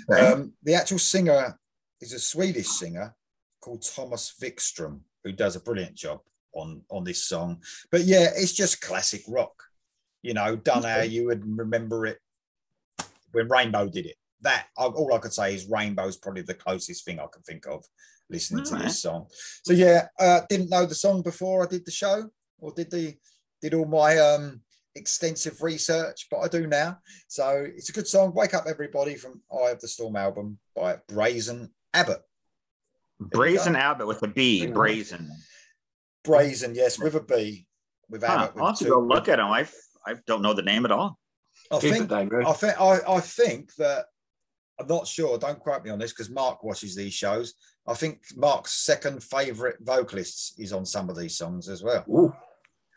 the actual singer is a Swedish singer called Thomas Wikström, who does a brilliant job on this song. But yeah, it's just classic rock, you know, done how you would remember it when Rainbow did it. That all I could say is Rainbow's probably the closest thing I can think of listening to this song. So yeah, didn't know the song before I did the show, or did all my extensive research, but I do now. So it's a good song. Wake Up Everybody from Eye of the Storm album by Brazen Abbot. Brazen Abbot with a B. Brazen. Brazen, yes, with a B. With Abbot. I'll have to go look at him. I don't know the name at all. I think that. I'm not sure. Don't quote me on this because Mark watches these shows. I think Mark's second favourite vocalist is on some of these songs as well. Ooh.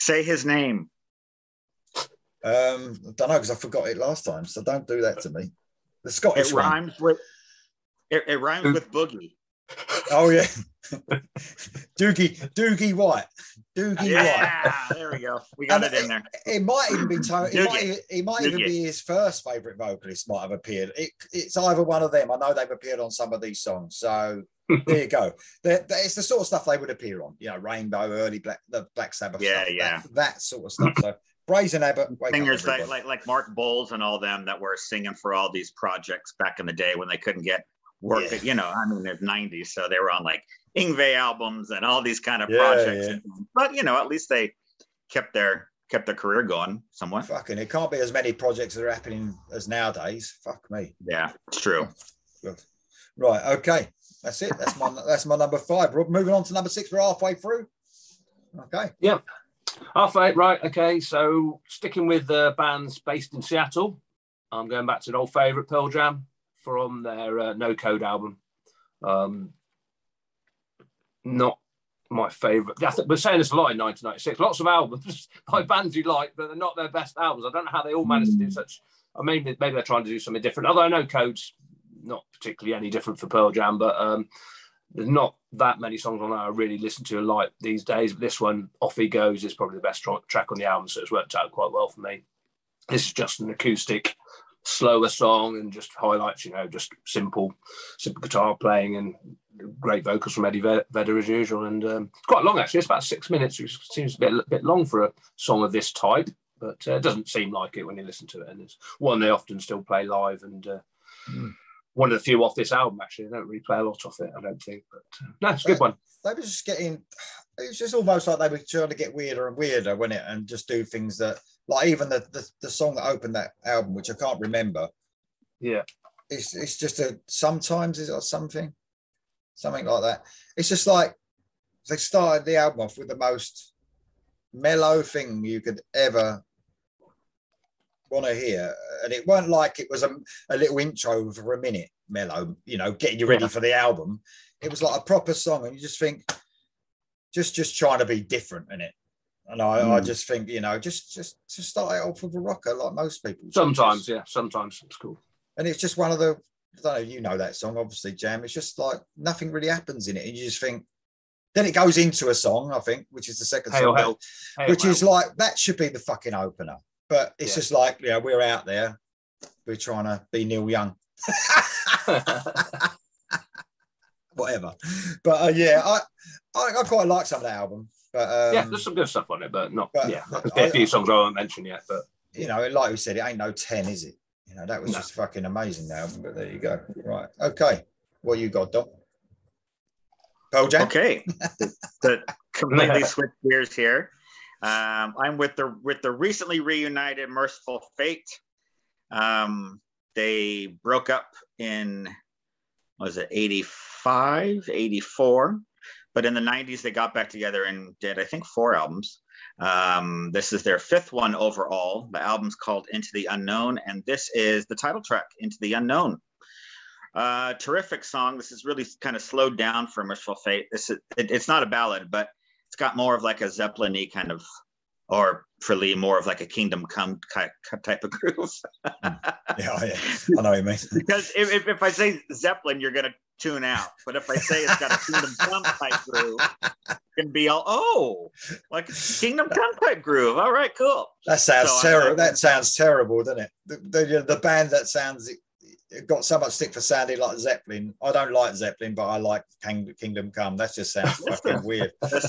Say his name. I don't know because I forgot it last time, so don't do that to me. The Scottish it rhymes with Boogie. Oh yeah, Doogie White. White. There we go. We got it in there. It might even be it might even be his first favourite vocalist. Might have appeared. It's either one of them. I know they've appeared on some of these songs. So there you go. It's the sort of stuff they would appear on. You know, Rainbow, early Black Sabbath. Stuff, that sort of stuff. So Brazen Abbot, singers like Mark Bowles and all them that were singing for all these projects back in the day when they couldn't get work. You know, I mean, they're 90s, so they were on like Yngwie albums and all these kind of projects. But you know, at least they kept their career going somewhat. Fucking, it can't be as many projects that are happening as nowadays. Fuck me. Yeah, it's true. Good. Right, okay, that's it. That's my number 5. We're moving on to number 6. We're halfway through. Okay. Yeah, halfway. Right. Okay. So sticking with bands based in Seattle, I'm going back to an old favourite, Pearl Jam, from their No Code album. Not my favourite. We're saying this a lot in 1996. Lots of albums by bands you like, but they're not their best albums. I don't know how they all managed to do such. I mean, maybe they're trying to do something different. Although I know Code's not particularly any different for Pearl Jam, but there's not that many songs on there I really listen to and like these days. But this one, Off He Goes, is probably the best track on the album, so it's worked out quite well for me. This is just an acoustic, slower song and just highlights, just simple guitar playing and great vocals from Eddie Vedder as usual. And it's quite long, actually. It's about 6 minutes, which seems a bit long for a song of this type, but it doesn't seem like it when you listen to it. And it's one they often still play live, and one of the few off this album, actually. They don't really play a lot off it, I don't think. But no, it's a good one. They were just it was just almost like they were trying to get weirder and weirder, wasn't it? And just do things that, like even the song that opened that album, which I can't remember. Yeah. It's just sometimes is it something like that. It's just like they started the album off with the most mellow thing you could ever want to hear, and it weren't like it was a little intro for a minute mellow, getting you ready for the album. It was like a proper song, and you just think, just trying to be different in it. And I just think, just start it off with a rocker like most people. Sometimes it's cool. And it's just one of the, I don't know, that song, obviously, Jam. It's just like nothing really happens in it. And you just think, then it goes into a song, I think, which is the second song, which is like, that should be the fucking opener. But it's just like, we're out there. We're trying to be Neil Young. Whatever. But I quite like some of the album. But there's some good stuff on it, but not. There's a few songs I won't mention yet. But like we said, it ain't no 10, is it? That was just fucking amazing album. But there you go. Right. Okay. What you got, Doc? Pearl Jam. Okay. To completely switch gears here. I'm with the recently reunited Merciful Fate. They broke up in, was it 85, 84? But in the 90s, they got back together and did, I think, 4 albums. This is their 5th one overall. The album's called Into the Unknown, and this is the title track, Into the Unknown. Terrific song. This is really kind of slowed down for Merciful Fate. It's not a ballad, but it's got more of like a Zeppelin-y kind of, or for Lee, more of like a Kingdom Come type of groove. Yeah, I know what you mean. Because if I say Zeppelin, you're going to tune out. But if I say it's got a Kingdom Come type groove, it can be all, like Kingdom Come type groove. All right, cool. That sounds terrible. That sounds terrible, doesn't it? The band that sounds, it got so much stick for sounding like Zeppelin. I don't like Zeppelin, but I like Kingdom Come. That just sounds fucking weird. This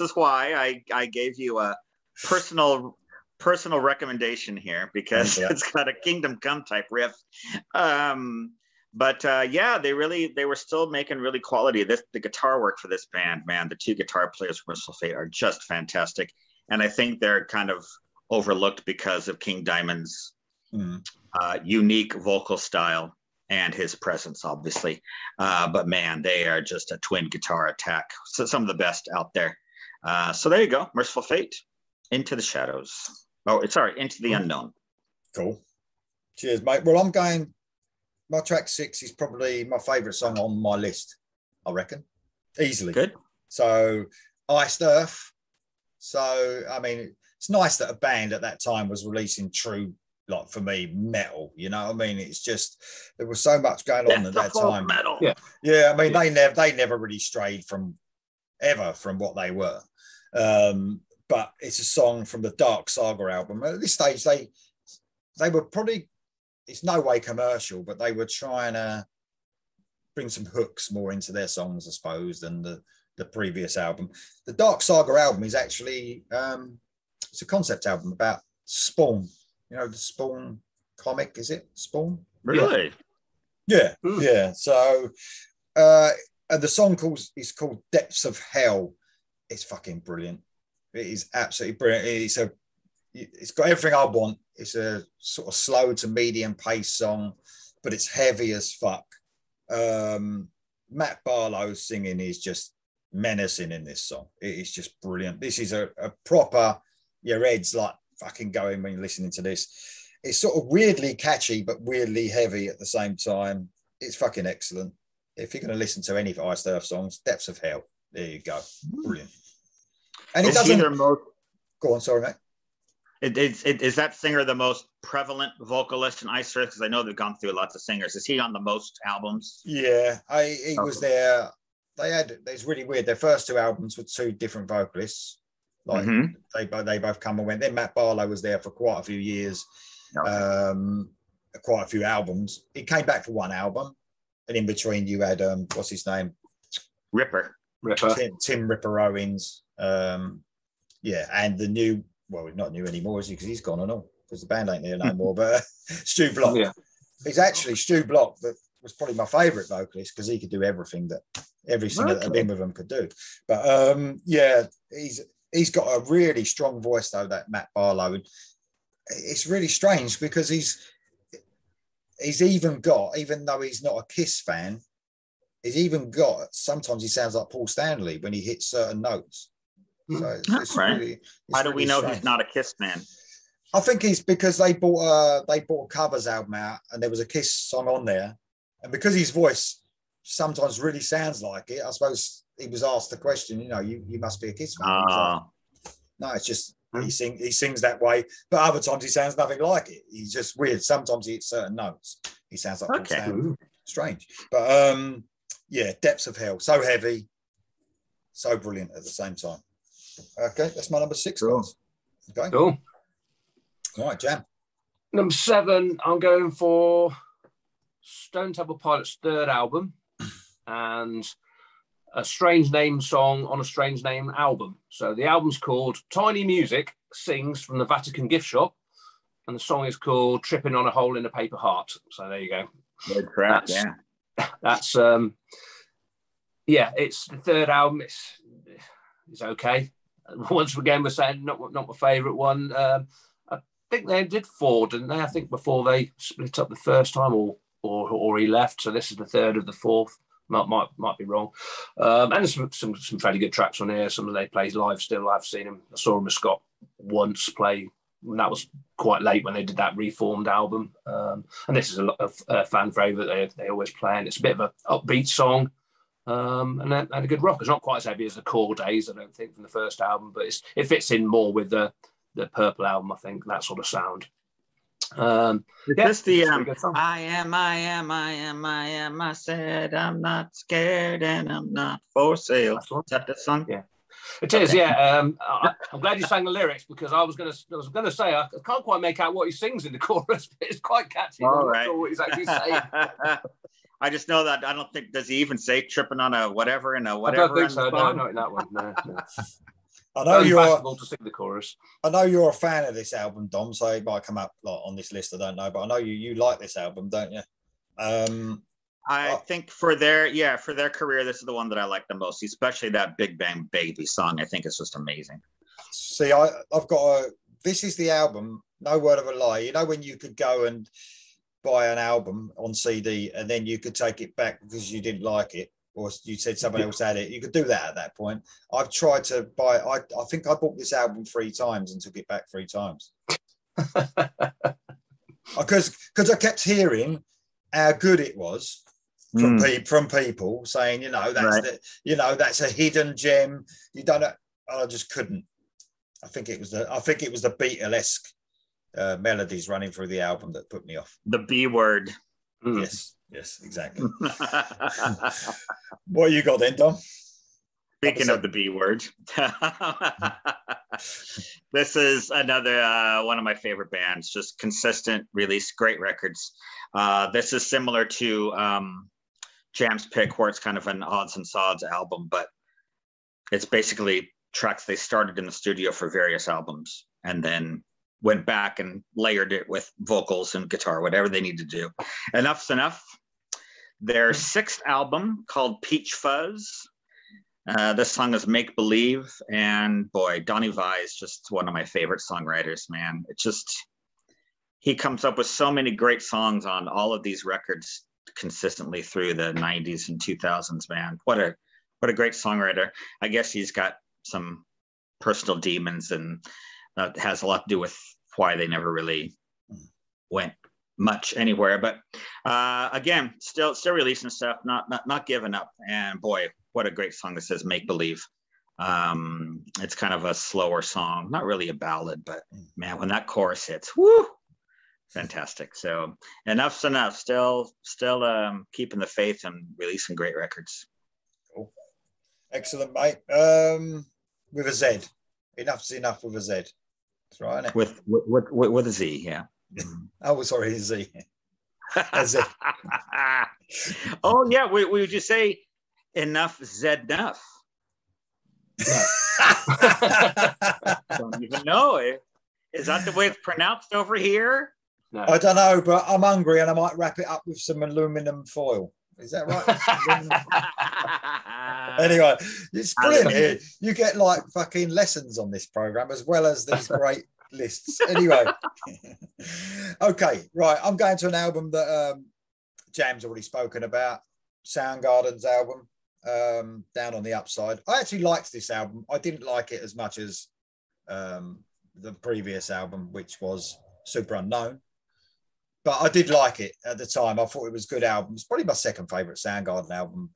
is why I gave you a personal recommendation here, because it's got a Kingdom Come type riff. But they were still making really quality. The guitar work for this band, man, the 2 guitar players from Merciful Fate are just fantastic. And I think they're kind of overlooked because of King Diamond's unique vocal style and his presence, obviously. But man, they are just a twin guitar attack. So some of the best out there. So there you go. Merciful Fate, Into the Shadows. Into the Unknown. Cool. Cheers, mate. Well, I'm going, my track 6 is probably my favourite song on my list, I reckon. Easily. Good. So, Iced Earth. So, I mean, it's nice that a band at that time was releasing true, like for me, metal. You know what I mean? It's just, there was so much going on at that time. Metal. Yeah, I mean, they never really strayed from what they were. But it's a song from the Dark Saga album. At this stage, they were probably, it's no way commercial, but they were trying to bring some hooks more into their songs, I suppose, than the previous album. The Dark Saga album is actually, it's a concept album about Spawn. The Spawn comic, is it? Spawn? Really? Yeah. Yeah. So, and the song is called Depths of Hell. It's fucking brilliant. It is absolutely brilliant. It's got everything I want. It's a sort of slow to medium pace song, but it's heavy as fuck. Matt Barlow's singing is just menacing in this song. It is just brilliant. This is a proper, your head's like fucking going when you're listening to this. It's sort of weirdly catchy, but weirdly heavy at the same time. It's fucking excellent. if you're going to listen to any Iced Earth songs, Depths of Hell. There you go. Brilliant. And it doesn't. Go on, sorry, mate. Is that singer the most prevalent vocalist in Iced Earth? Because I know they've gone through lots of singers. Is he on the most albums? Yeah, he was there. It's really weird. Their first 2 albums were 2 different vocalists. Like they both come and went. Then Matt Barlow was there for quite a few years, quite a few albums. He came back for 1 album, and in between you had what's his name? Ripper. Tim Ripper Owens. Yeah, and the new, well, not new anymore, is he? Because he's gone and all, because the band ain't there no more. But Stu Block. Yeah. It's actually Stu Block that was probably my favourite vocalist, because he could do everything that every singer that had been with him could do. But yeah, he's got a really strong voice though, that Matt Barlow. And it's really strange because he's even got, even though he's not a Kiss fan, he's even got, sometimes he sounds like Paul Stanley when he hits certain notes. So it's right. Really, how do we know strange. He's not a Kiss fan? I think he's because they bought a covers album out and there was a Kiss song on there, and because his voice sometimes really sounds like it, I suppose he was asked the question, you must be a Kiss fan. Like, no, it's just he sings that way, but other times he sounds nothing like it. He's just weird. Sometimes he hits certain notes. He sounds like Paul Stanley. Strange, but yeah, Depths of Hell, so heavy, so brilliant at the same time. Okay, that's my number 6, guys. Okay. Cool. All right, Jam. Number 7, I'm going for Stone Temple Pilots' 3rd album and a Strange Name song on a Strange Name album. So the album's called Tiny Music Sings from the Vatican Gift Shop, and the song is called Tripping on a Hole in a Paper Heart. So there you go. Good crap, that's yeah, it's the 3rd album. It's okay. Once again, we're saying not my favourite one. I think they did 4, didn't they? I think before they split up the first time, or he left. So this is the 3rd of the 4th. Might be wrong. And there's some fairly good tracks on here. Some of they play live still. I've seen him. I saw him with Scott once play. And that was quite late when they did that Reformed album. And this is a fan favourite. They always play, and it's a bit of an upbeat song. And a good rock. It's not quite as heavy as the Core Days, I don't think, from the first album, but it fits in more with the Purple album, I think, that sort of sound. Is this the I am, I said I'm not scared and I'm not for sale. Is that the song? Yeah. It is, yeah. I'm glad you sang the lyrics, because I was going to say I can't quite make out what he sings in the chorus, but it's quite catchy. All right. I'm not sure what he's actually saying. I just know that I don't think, does he even say tripping on a whatever and a whatever? I don't think so. No, not in that one. No. I know you're to sing the chorus. I know you're a fan of this album, Dom. So it might come up on this list. I don't know, but I know you like this album, don't you? I think for their career, this is the one that I like the most, especially that Big Bang Baby song. I think it's just amazing. See, I've got this is the album. No word of a lie. When you could go and buy an album on CD and then you could take it back because you didn't like it, or you said someone else had it. You could do that at that point. I've tried to buy. I think I bought this album 3 times and took it back 3 times because I kept hearing how good it was from people saying, that's a hidden gem. You don't know. I just couldn't. I think it was the Beatlesque melodies running through the album that put me off. The B word. Yes, exactly. What you got then, Dom? Speaking of the B word, this is another one of my favorite bands. Just consistent release, great records. This is similar to Jam's pick, where it's kind of an odds and sods album, but it's basically tracks they started in the studio for various albums and then went back and layered it with vocals and guitar, whatever they need to do. Enough's Enough. Their 6th album called Peach Fuzz. This song is Make Believe, and boy, Donny Vai is just one of my favorite songwriters, man. He comes up with so many great songs on all of these records consistently through the 90s and 2000s, man. What a great songwriter. I guess he's got some personal demons, and that has a lot to do with why they never really went much anywhere. But again, still releasing stuff, not giving up. And boy, what a great song this is, Make Believe. It's kind of a slower song, not really a ballad, but man, when that chorus hits, whoo, fantastic. So enough's enough. Still keeping the faith and releasing great records. Cool. Excellent, mate. With a Z. Enough's enough with a Z. That's right, isn't it? With a Z, yeah. Oh, sorry, a Z. A Z. Oh yeah, we would just say enough Z enough. Don't even know it. Is that the way it's pronounced over here? No. I don't know, but I'm hungry and I might wrap it up with some aluminum foil. Is that right? Anyway, it's brilliant. You get like fucking lessons on this program as well as these great lists. Anyway, okay, right. I'm going to an album that Jam's already spoken about, Soundgarden's album, Down on the Upside. I actually liked this album. I didn't like it as much as the previous album, which was Super Unknown. But I did like it at the time. I thought it was a good album. It's probably my second favourite Soundgarden album.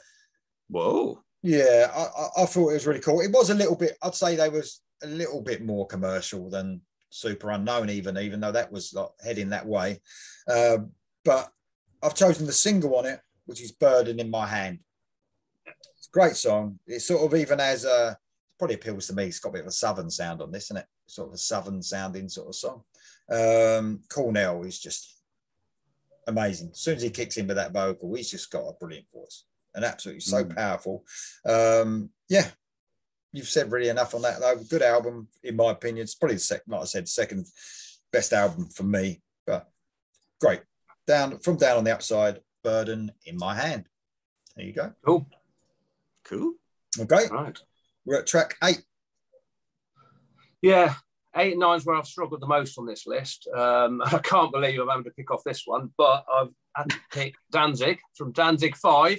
Whoa. Yeah, I thought it was really cool. It was a little bit, I'd say they was a little bit more commercial than Super Unknown, even though that was like heading that way. But I've chosen the single on it, which is Burden in My Hand. It's a great song. It sort of even has probably appeals to me. It's got a bit of a southern sound on this, isn't it? Sort of a southern sounding sort of song. Cornell is just amazing. As soon as he kicks in with that vocal, he's just got a brilliant voice and absolutely so powerful. Yeah, you've said really enough on that though. Good album in my opinion. It's probably like I said, second best album for me, but great. Down on the Upside, Burden in My Hand. There you go. Cool. Okay, Right. we're at track 8. Yeah, 8 and 9 is where I've struggled the most on this list. I can't believe I'm having to pick off this one, but I've had to pick Danzig from Danzig 5,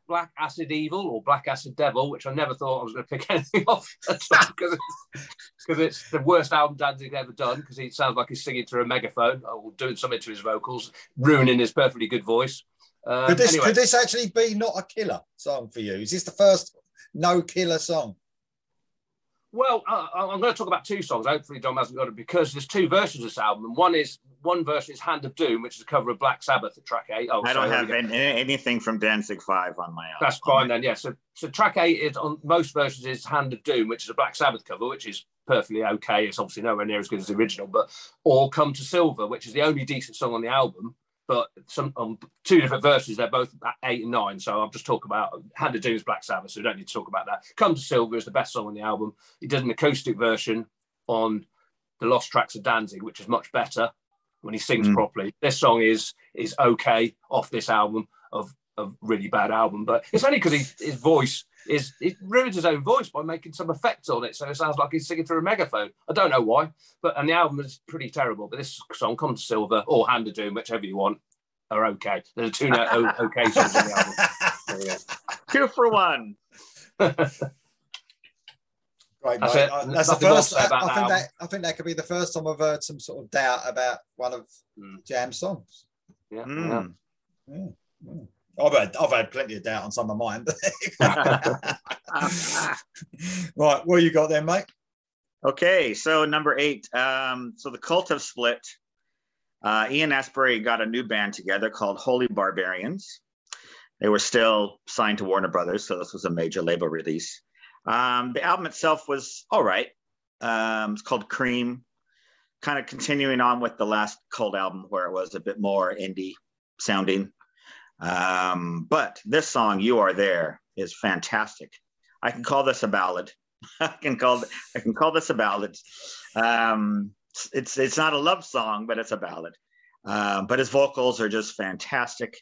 Black Acid Evil or Black Acid Devil, which I never thought I was going to pick anything off because it's the worst album Danzig ever done, because he sounds like he's singing through a megaphone or doing something to his vocals, ruining his perfectly good voice. Could this actually be not a killer song for you? Is this the first no killer song? Well, I'm going to talk about 2 songs. Hopefully, Dom hasn't got it, because there's 2 versions of this album. And one version is Hand of Doom, which is a cover of Black Sabbath at track 8. I don't have anything from Danzig 5 on my album. That's fine then, yeah. So track 8 is on most versions is Hand of Doom, which is a Black Sabbath cover, which is perfectly okay. It's obviously nowhere near as good as the original, or Come to Silver, which is the only decent song on the album. But on 2 different versions, they're both 8 and 9. So I'll just talk about Hand of Doom's Black Sabbath, so we don't need to talk about that. Come to Silver is the best song on the album. He did an acoustic version on the Lost Tracks of Danzig, which is much better when he sings properly. This song is okay off this album of really bad album, but it's only because his voice he ruins his own voice by making some effects on it, so it sounds like he's singing through a megaphone. I don't know why, and the album is pretty terrible. But this song, Come to Silver or Hand of Doom, whichever you want, are okay. There's 2 okay songs on the album. There you go. 2 for 1. Right, That's mate. it. That's the Nothing more to first. say about that I think that could be the first time I've heard some sort of doubt about one of Jam's songs. Yeah. I've had plenty of doubt on some of mine. Right, what you got there, mate? Okay, so number 8. So the Cult have split. Ian Astbury got a new band together called Holy Barbarians. They were still signed to Warner Brothers, so this was a major label release. The album itself was all right. It's called Cream, kind of continuing on with the last Cult album where it was a bit more indie sounding. But this song, You Are There, is fantastic. I can call this a ballad. I can call this a ballad. It's not a love song, but it's a ballad. But his vocals are just fantastic.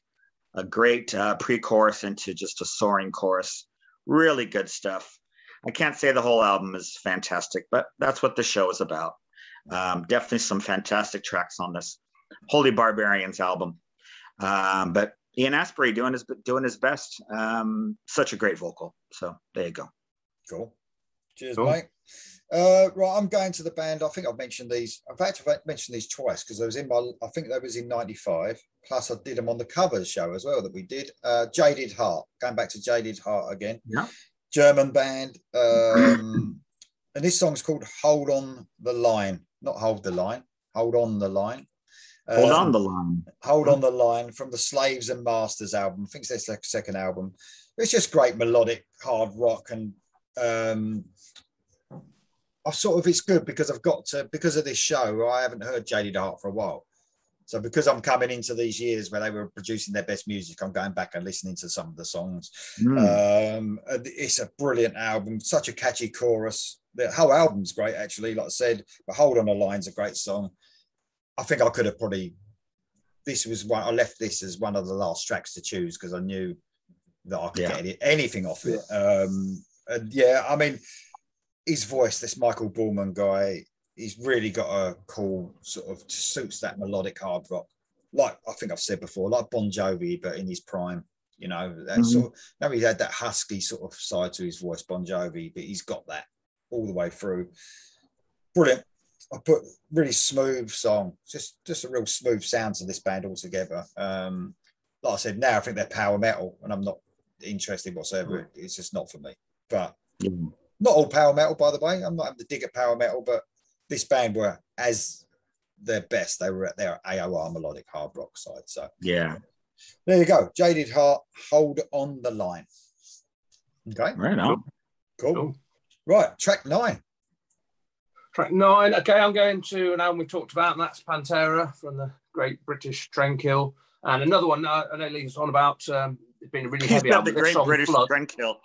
A great pre-chorus into just a soaring chorus. Really good stuff. I can't say the whole album is fantastic, but that's what the show is about. Definitely some fantastic tracks on this Holy Barbarians album. But Ian Astbury doing his best. Such a great vocal. So there you go. Cool. Cheers, Cool. mate. Right, I'm going to the band. I think I've mentioned these. I've had to mention these twice because I was in my. I think that was in '95. Plus, I did them on the covers show as well that we did. Jaded Heart. Going back to Jaded Heart again. Yeah. German band. And this song's called "Hold on the Line," not "Hold the Line." Hold on the line. Hold on the line. Hold on the line from the Slaves and Masters album. I think it's their second album. It's just great melodic hard rock, and I've sort of, it's good because I've got to, because of this show, I haven't heard Jaded Heart for a while. So because I'm coming into these years where they were producing their best music, I'm going back and listening to some of the songs. It's a brilliant album, such a catchy chorus. The whole album's great, actually, like I said, but Hold on the Line's a great song. I think I could have probably, this was one, I left this as one of the last tracks to choose because I knew that I could get anything off it. And yeah, I mean, his voice, this Michael Bullman guy, he's really got a cool sort of, suits that melodic hard rock. Like I think I've said before, like Bon Jovi, but in his prime, you know, that sort of, now he had that husky sort of side to his voice, Bon Jovi, but he's got that all the way through. Brilliant. I put really smooth song, just a real smooth sound to this band altogether. Like I said, now I think they're power metal, and I'm not interested whatsoever. It's just not for me. But not all power metal, by the way. I'm not having to dig at power metal, but this band were, as their best, they were at their AOR melodic hard rock side. So yeah, there you go. Jaded Heart, Hold on the Line. Okay, right on. Cool. Right, track 9. Track 9. Okay, I'm going to an album we talked about, and that's Pantera from the Great British Trainkill. And another one I know Lee's on about, it's been a really heavy album. The Great British Trainkill.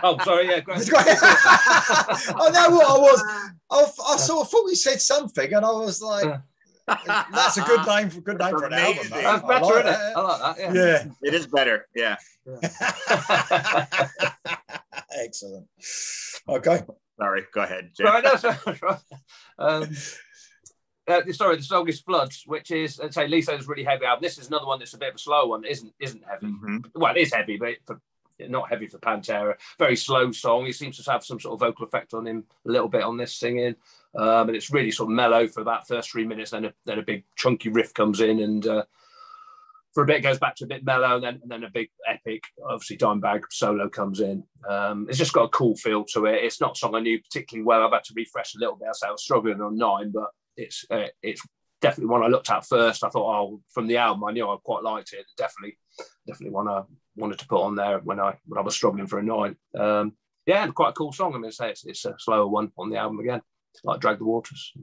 Oh, sorry, yeah. Great. I know what I was. I sort of thought we said something, and I was like, "That's a good name for an album." That's better, isn't it? I like that. Yeah, it is better. Yeah. Excellent. Okay. Sorry, go ahead, Jim. Right, sorry, the song is Floods, which is, I'd say, Lee says it's a really heavy album. This is another one that's a bit of a slow one. Isn't heavy. Well, it is heavy, but not heavy for Pantera. Very slow song. He seems to have some sort of vocal effect on him a little bit on this singing, and it's really sort of mellow for about first 3 minutes. Then a big chunky riff comes in, and for a bit it goes back to a bit mellow, and then a big epic, obviously Dimebag solo comes in. It's just got a cool feel to it. It's not a song I knew particularly well. I've had to refresh a little bit. I was struggling on 9, but it's definitely one I looked at first. I thought, from the album, I knew I quite liked it. Definitely one I wanted to put on there when I was struggling for a 9. And quite a cool song. I mean, it's a slower one on the album again, like Drag the Waters.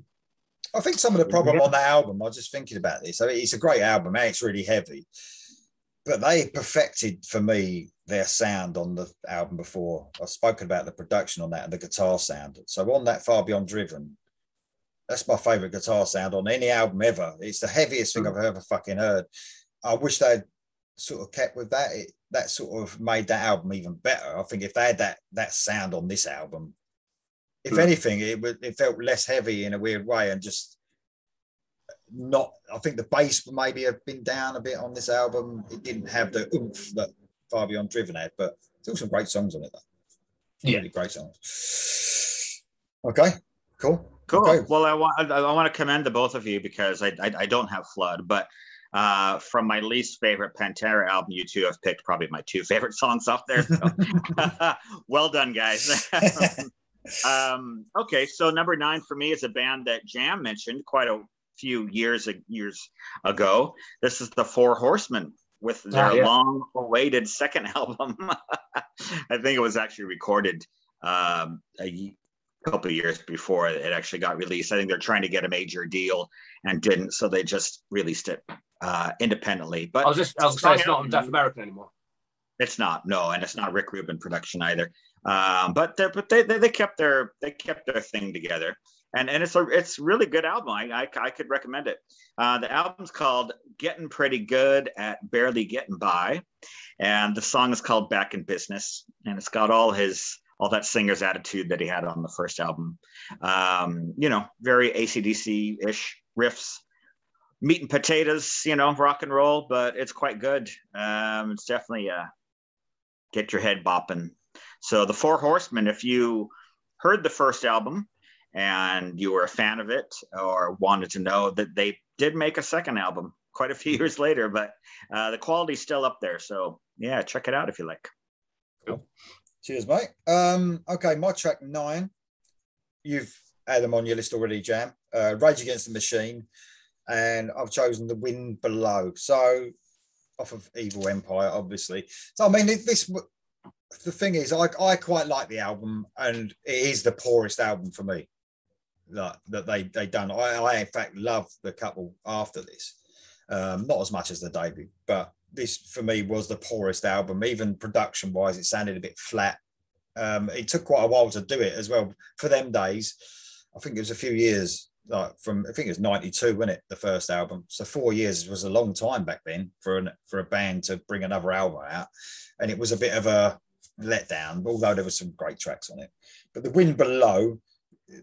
I think some of the problem on that album, I was just thinking about this. I mean, it's a great album, and it's really heavy, but they perfected for me their sound on the album before. I've spoken about the production on that and the guitar sound. So on that Far Beyond Driven, that's my favorite guitar sound on any album ever. It's the heaviest thing I've ever fucking heard. I wish they'd sort of kept with that. That sort of made that album even better. I think if they had that sound on this album, if anything, it felt less heavy in a weird way, and just not. I think the bass maybe have been down a bit on this album. It didn't have the oomph that Far Beyond Driven had, but still some great songs on it, though. Really great songs. Okay, cool. Okay. Well, I want to commend the both of you because I don't have Flood, but from my least favorite Pantera album, you two have picked probably my 2 favorite songs off there. So. Well done, guys. Okay, so number 9 for me is a band that Jam mentioned quite a few years ago. This is the Four Horsemen with their long-awaited second album. I think it was actually recorded a couple of years before it actually got released. I think they're trying to get a major deal and didn't, so they just released it independently. But I was saying it's not on Deaf American anymore. It's not, no, and it's not Rick Rubin production either. But they kept their thing together, and it's really good album. I could recommend it. The album's called "Getting Pretty Good at Barely Getting By," and the song is called "Back in Business," and it's got all that singer's attitude that he had on the first album. Very AC/DC-ish riffs, meat and potatoes, rock and roll, but it's quite good. It's definitely get your head bopping. So the Four Horsemen, if you heard the first album and you were a fan of it or wanted to know that they did make a second album quite a few years later, but the quality's still up there. So yeah, check it out if you like. Cool. Cheers, mate. Okay, my track 9. You've had them on your list already, Jam. Rage Against the Machine, and I've chosen The Wind Below. So off of Evil Empire, obviously. So I mean, the thing is, I quite like the album, and it is the poorest album for me that they done. I in fact love the couple after this, not as much as the debut, but this for me was the poorest album. Even production wise, it sounded a bit flat. It took quite a while to do it as well for them days. I think it was a few years, like from I think it was 92, wasn't it, the first album? So 4 years was a long time back then for a band to bring another album out, and it was a bit of a letdown, although there were some great tracks on it. But The Wind Below,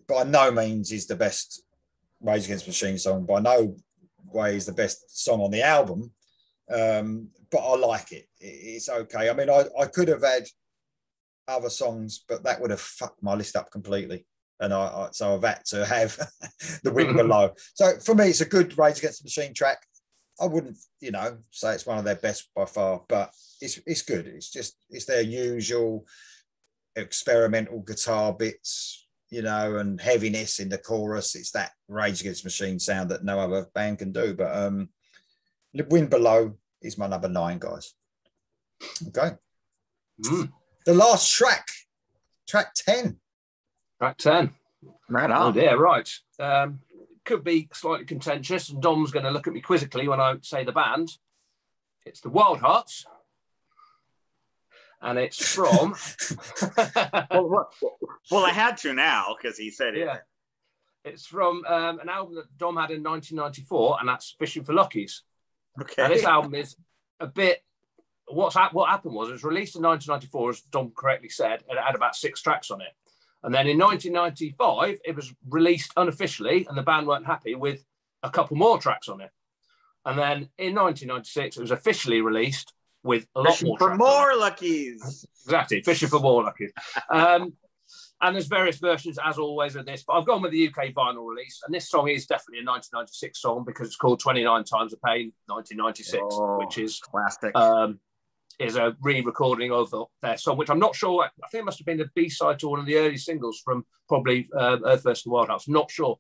by no means is the best Rage Against the Machine song. By no way is the best song on the album, but I like it. It's okay. I mean, I could have had other songs, but that would have fucked my list up completely. And so I've had to have The Wind Below. So for me, it's a good Rage Against the Machine track. I wouldn't, say it's one of their best by far, but it's good. It's their usual experimental guitar bits, and heaviness in the chorus. It's that Rage Against the Machine sound that no other band can do. But The Wind Below is my number 9, guys. Okay. The last track 10. Track 10. Right on. Oh dear, right. Could be slightly contentious, and Dom's going to look at me quizzically when I say the band. It's the Wild Hearts, and it's from. well, I had to now because he said it. Yeah, it's from an album that Dom had in 1994, and that's Fishing for Luckies. Okay. And this album is a bit. What happened was it was released in 1994, as Dom correctly said, and it had about 6 tracks on it. And then in 1995, it was released unofficially, and the band weren't happy with a couple more tracks on it. And then in 1996, it was officially released with a lot more tracks. For more Luckies. Exactly, Fishing for More Luckies. And there's various versions, as always, of this. But I've gone with the UK vinyl release. And this song is definitely a 1996 song because it's called 29 Times the Pain, 1996, which is classic. Is a re-recording of their song, which I'm not sure. I think it must have been the B-side to one of the early singles from probably Earth vs. the Wild Hearts. Not sure,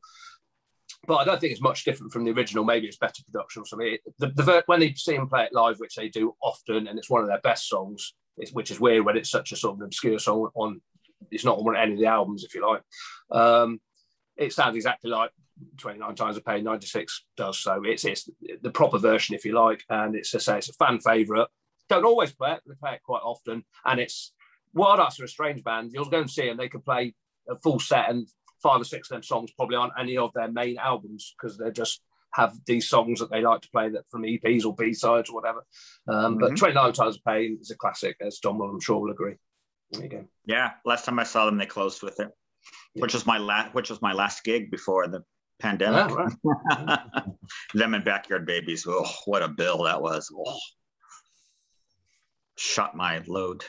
but I don't think it's much different from the original. Maybe it's better production or something. When they see them play it live, which they do often, and it's one of their best songs, which is weird when it's such a sort of obscure song on. It's not on any of the albums, if you like. It sounds exactly like 29 Times the Pain 96 does. So it's the proper version, if you like, and it's a fan favourite. Don't always play it, they play it quite often. And it's Wild Hearts are a strange band. You'll go and see them, they could play a full set, and 5 or 6 of them songs probably aren't any of their main albums because they just have these songs that they like to play that from EPs or B-sides or whatever. But 29 Times the Pain is a classic, as Dom will, I'm sure, will agree. There you go. Yeah, last time I saw them, they closed with it, which was my last gig before the pandemic. Right. Them and Backyard Babies. Oh, what a bill that was. Oh. Shot my load.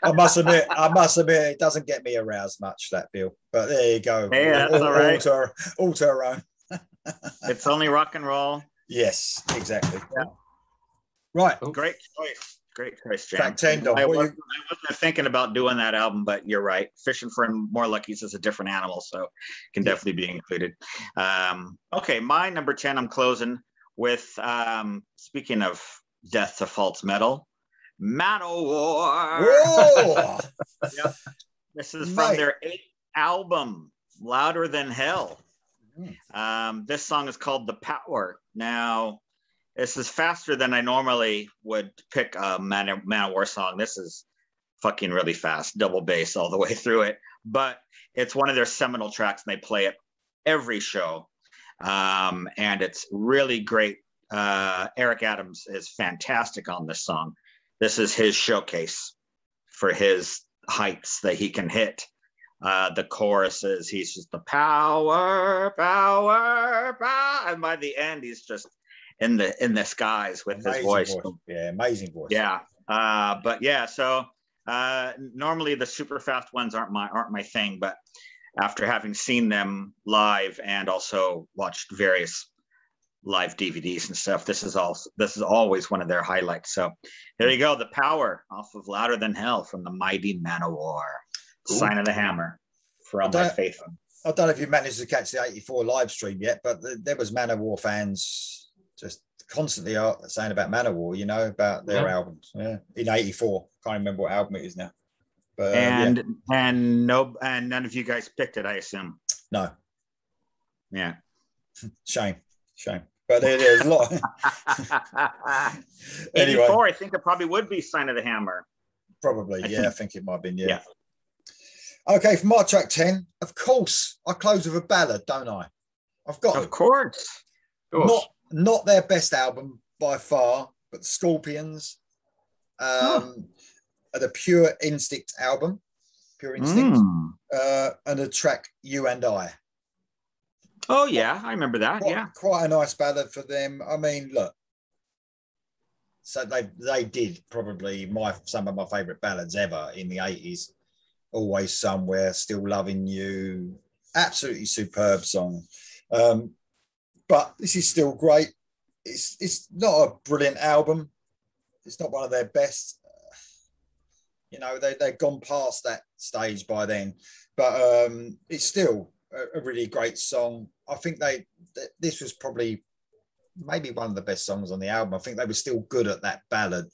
I must admit, it doesn't get me aroused much, that bill. But there you go. Hey, that's all right. All to our own. It's only rock and roll. Yes, exactly. Yeah. Right. Great choice, Jam. Track 10, Dom. I wasn't thinking about doing that album, but you're right. Fishing for More Luckies is a different animal, so it can definitely be included. Okay, my number 10, I'm closing with, speaking of death to false metal, Manowar. Whoa! Yep. This is from their 8th album, Louder Than Hell. This song is called The Power. Now, this is faster than I normally would pick a Manowar song. This is fucking really fast, double bass all the way through it. But it's one of their seminal tracks, and they play it every show. And it's really great. Eric Adams is fantastic on this song. This is his showcase for his heights that he can hit. The choruses, he's just the power, and by the end, he's just in the skies with amazing his voice. Yeah, amazing voice. Yeah, but yeah, so Normally the super fast ones aren't my thing, but after having seen them live and also watched various live DVDs and stuff, this is always one of their highlights. So there you go, The Power off of Louder Than Hell from the mighty Manowar. Sign of the Hammer from my faith. I don't know if you managed to catch the 84 live stream yet, but there was Manowar fans just constantly saying about Manowar, you know, about their albums. Yeah, in 84. Can't remember what album it is now. But and none of you guys picked it, I assume. No. Yeah. Shame. But there's a lot. Anyway, 84, I think it probably would be Sign of the Hammer. Probably, I think it might have been, yeah. Okay, for my track 10, of course, I close with a ballad, don't I? I've got Of course. Not their best album by far, but Scorpions, the Pure Instinct album, Pure Instinct, and the track You and I. Oh yeah, I remember that. Quite a nice ballad for them. I mean, look, so they did probably some of my favourite ballads ever in the 80s. Always Somewhere, Still Loving You, absolutely superb song. But this is still great. It's not a brilliant album. It's not one of their best. You know, they've gone past that stage by then, but it's still a really great song. I think this was probably maybe one of the best songs on the album. I think they were still good at that ballad,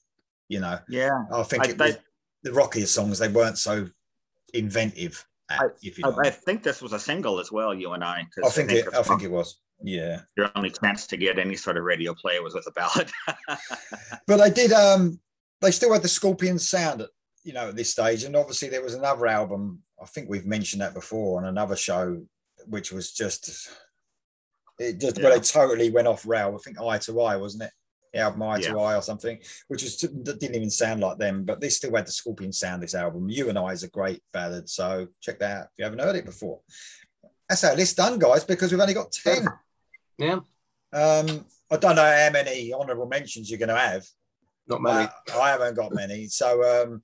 you know. Yeah. I think it was the rockier songs, they weren't so inventive. I think this was a single as well, You and I. I think it was. Yeah. Your only chance to get any sort of radio play was with a ballad. But they did they still had the Scorpion sound at this stage, and obviously there was another album, I think we've mentioned that before on another show, which was where they totally went off rail. I think Eye to Eye, wasn't it? The album Eye to Eye or something, which didn't even sound like them, but they still had the Scorpion sound, this album. You and I is a great ballad, so check that out if you haven't heard it before. That's our list done, guys, because we've only got 10. Yeah. I don't know how many honourable mentions you're going to have. Not many. I haven't got many. So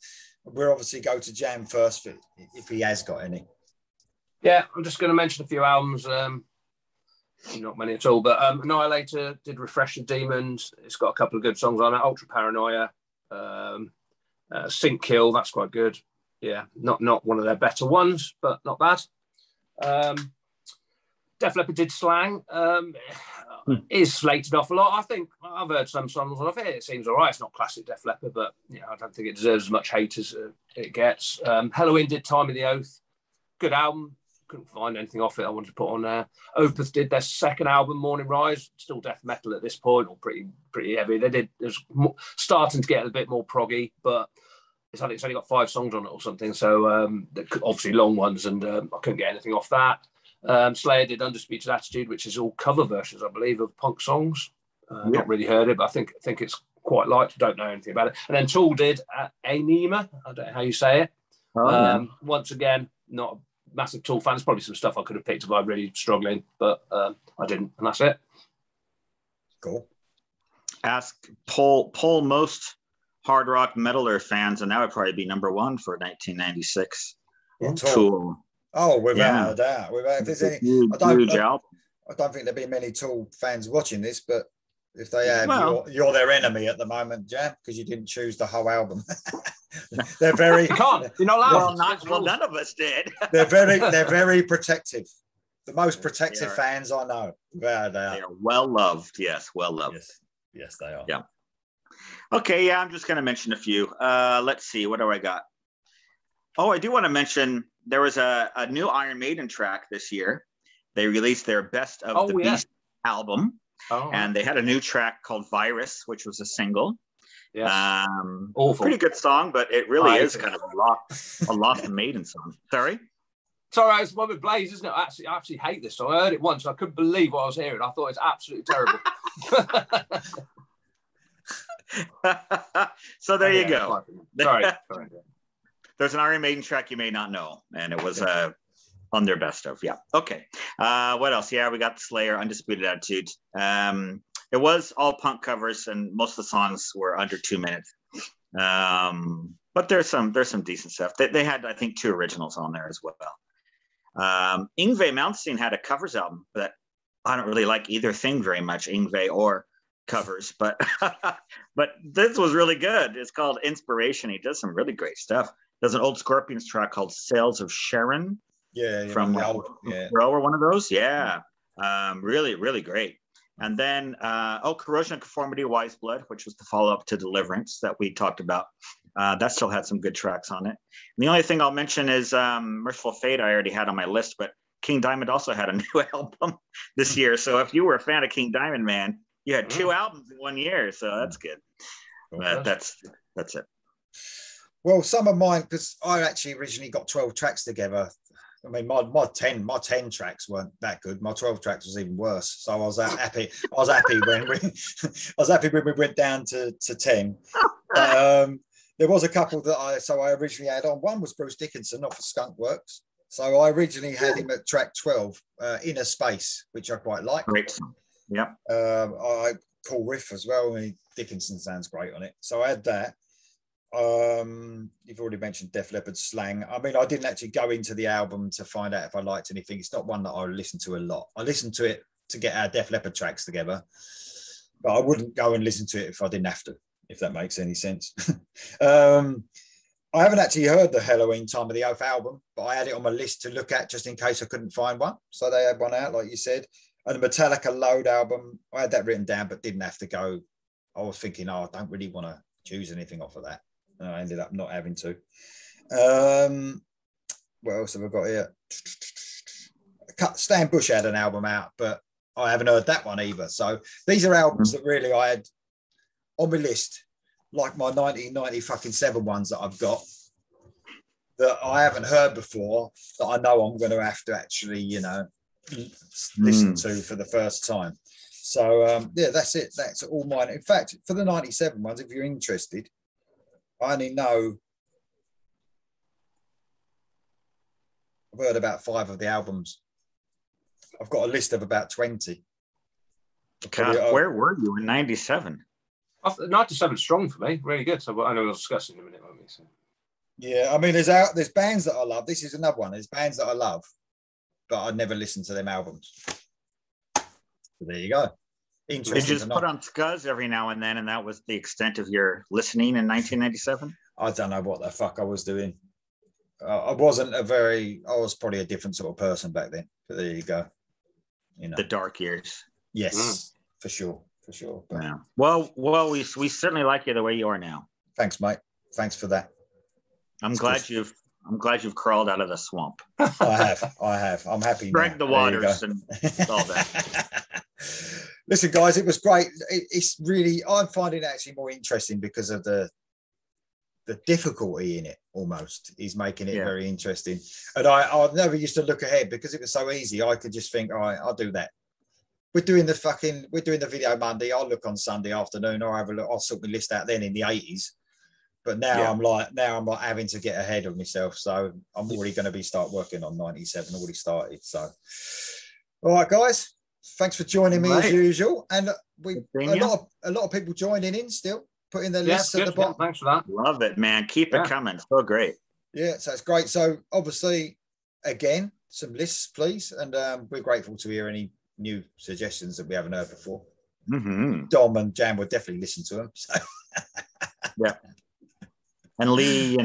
we'll obviously go to Jam first if he has got any. Yeah, I'm just going to mention a few albums. Not many at all, but Annihilator did Refresh the Demons. It's got a couple of good songs on it. Ultra Paranoia, Sink Kill, that's quite good. Yeah, not one of their better ones, but not bad. Def Leppard did Slang. Is slated off a lot. I think I've heard some songs of it. It seems all right. It's not classic Def Leppard, but I don't think it deserves as much hate as it gets. Helloween did Time of the Oath. Good album. Couldn't find anything off it I wanted to put on there. Opeth did their second album, Morning Rise. Still death metal at this point, or pretty heavy. It was starting to get a bit more proggy, but it's only got 5 songs on it or something. So obviously long ones, and I couldn't get anything off that. Slayer did Undisputed Attitude, which is all cover versions, I believe, of punk songs. Not really heard it, but I think it's quite liked. Don't know anything about it. And then Tool did Anima. I don't know how you say it. Once again, not a massive Tool fan. There's probably some stuff I could have picked if I'm really struggling, but I didn't, and that's it. Cool. Ask poll most hard rock metaler fans, and that would probably be number 1 for 1996. Tool. Oh, without a doubt. If there's any, I don't think there'll be many Tool fans watching this, but if they have, you're their enemy at the moment, Jam, because you didn't choose the whole album. They're very. You can't. You're not allowed. Well, none of us did. They're very protective. The most protective fans I know, without a doubt. They are well loved. Yes, well loved. Yes, they are. Yeah. Okay. Yeah, I'm just going to mention a few. Let's see. What do I got? Oh, I do want to mention there was a new Iron Maiden track this year. They released their Best of the Beast album, and they had a new track called Virus, which was a single. Yes. Awful. Pretty good song, but it really is kind of a Lost Maiden song. Sorry? Sorry, it's one with Blaze, isn't it? I actually hate this song. I heard it once. I couldn't believe what I was hearing. I thought it's absolutely terrible. So there you go. Sorry. There's an Iron Maiden track you may not know, and it was on their best of. Yeah. Okay. What else? Yeah, we got Slayer, Undisputed Attitude. It was all punk covers, and most of the songs were under 2 minutes. but there's some decent stuff. They had, I think, 2 originals on there as well. Yngwie Malmsteen had a covers album that I don't really like either thing very much, Yngwie or covers, but but this was really good. It's called Inspiration. He does some really great stuff. There's an old Scorpions track called Sails of Sharon. From or one of those. Really, really great. And then Corrosion of Conformity, Wise Blood, which was the follow-up to Deliverance that we talked about. That still had some good tracks on it. And the only thing I'll mention is Merciful Fate. I already had on my list, but King Diamond also had a new album this year. So if you were a fan of King Diamond, man, you had 2 albums in 1 year. So that's good. But that's it. Well, some of mine, because I actually originally got 12 tracks together. I mean, my 10 tracks weren't that good. My 12 tracks was even worse. So I was happy. I was happy when we went down to 10. There was a couple that I originally had on. One was Bruce Dickinson off of Skunk Works. So I originally had him at track 12, Inner Space, which I quite like. Great. Yeah. Cool riff as well. I mean, Dickinson sounds great on it. So I had that. You've already mentioned Def Leppard Slang. I mean, I didn't actually go into the album to find out if I liked anything. It's not one that I listen to a lot. I listened to it to get our Def Leppard tracks together, but I wouldn't go and listen to it if I didn't have to, if that makes any sense. I haven't actually heard the Halloween Time of the Oath album, but I had it on my list to look at just in case I couldn't find one. So they had one out, like you said. And the Metallica Load album, I had that written down, but didn't have to go. I was thinking, I don't really want to choose anything off of that. And I ended up not having to. What else have I got here? Stan Bush had an album out, but I haven't heard that one either. So these are albums that really I had on my list, like my 1997 ones that I've got that I haven't heard before, that I know I'm going to have to actually, listen to for the first time. So that's it. That's all mine. In fact, for the 97 ones, if you're interested, I only know I've heard about 5 of the albums. I've got a list of about 20. Where were you in 97? 97 strong for me, really good. So I know we'll discuss in a minute, won't we? So. Yeah, I mean, there's bands that I love. This is another one. There's bands that I love, but I never listened to them albums. So there you go. Did you just put on Scuzz every now and then, and that was the extent of your listening in 1997? I don't know what the fuck I was doing. I was probably a different sort of person back then, but there you go. The dark years. Yes, for sure. But, yeah. Well, we certainly like you the way you are now. Thanks, mate. Thanks for that. I'm glad you've crawled out of the swamp. I have. I'm happy. Drag the waters and all that. Listen, guys, it was great. It's really, I'm finding it actually more interesting because of the difficulty in it. Almost is making it very interesting. And I never used to look ahead because it was so easy. I could just think, all right, I'll do that. We're doing the video Monday. I'll look on Sunday afternoon, or have a look. I'll sort my list out then in the 80s. But now I'm not having to get ahead of myself. So I'm already going to start working on 97. Already started. So, all right, guys. Thanks for joining me as usual. And a lot of people joining in still, putting their lists at the bottom. Thanks for that. Love it, man. Keep it coming. So great. Yeah, so it's great. So obviously, again, some lists, please. And we're grateful to hear any new suggestions that we haven't heard before. Mm-hmm. Dom and Jan would definitely listen to them. So. Yeah. And Lee,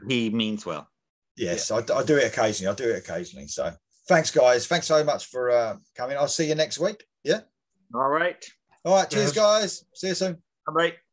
he means well. Yes, I do it occasionally. So thanks, guys. Thanks so much for coming. I'll see you next week. Yeah. All right. Cheers, guys. See you soon. Bye-bye.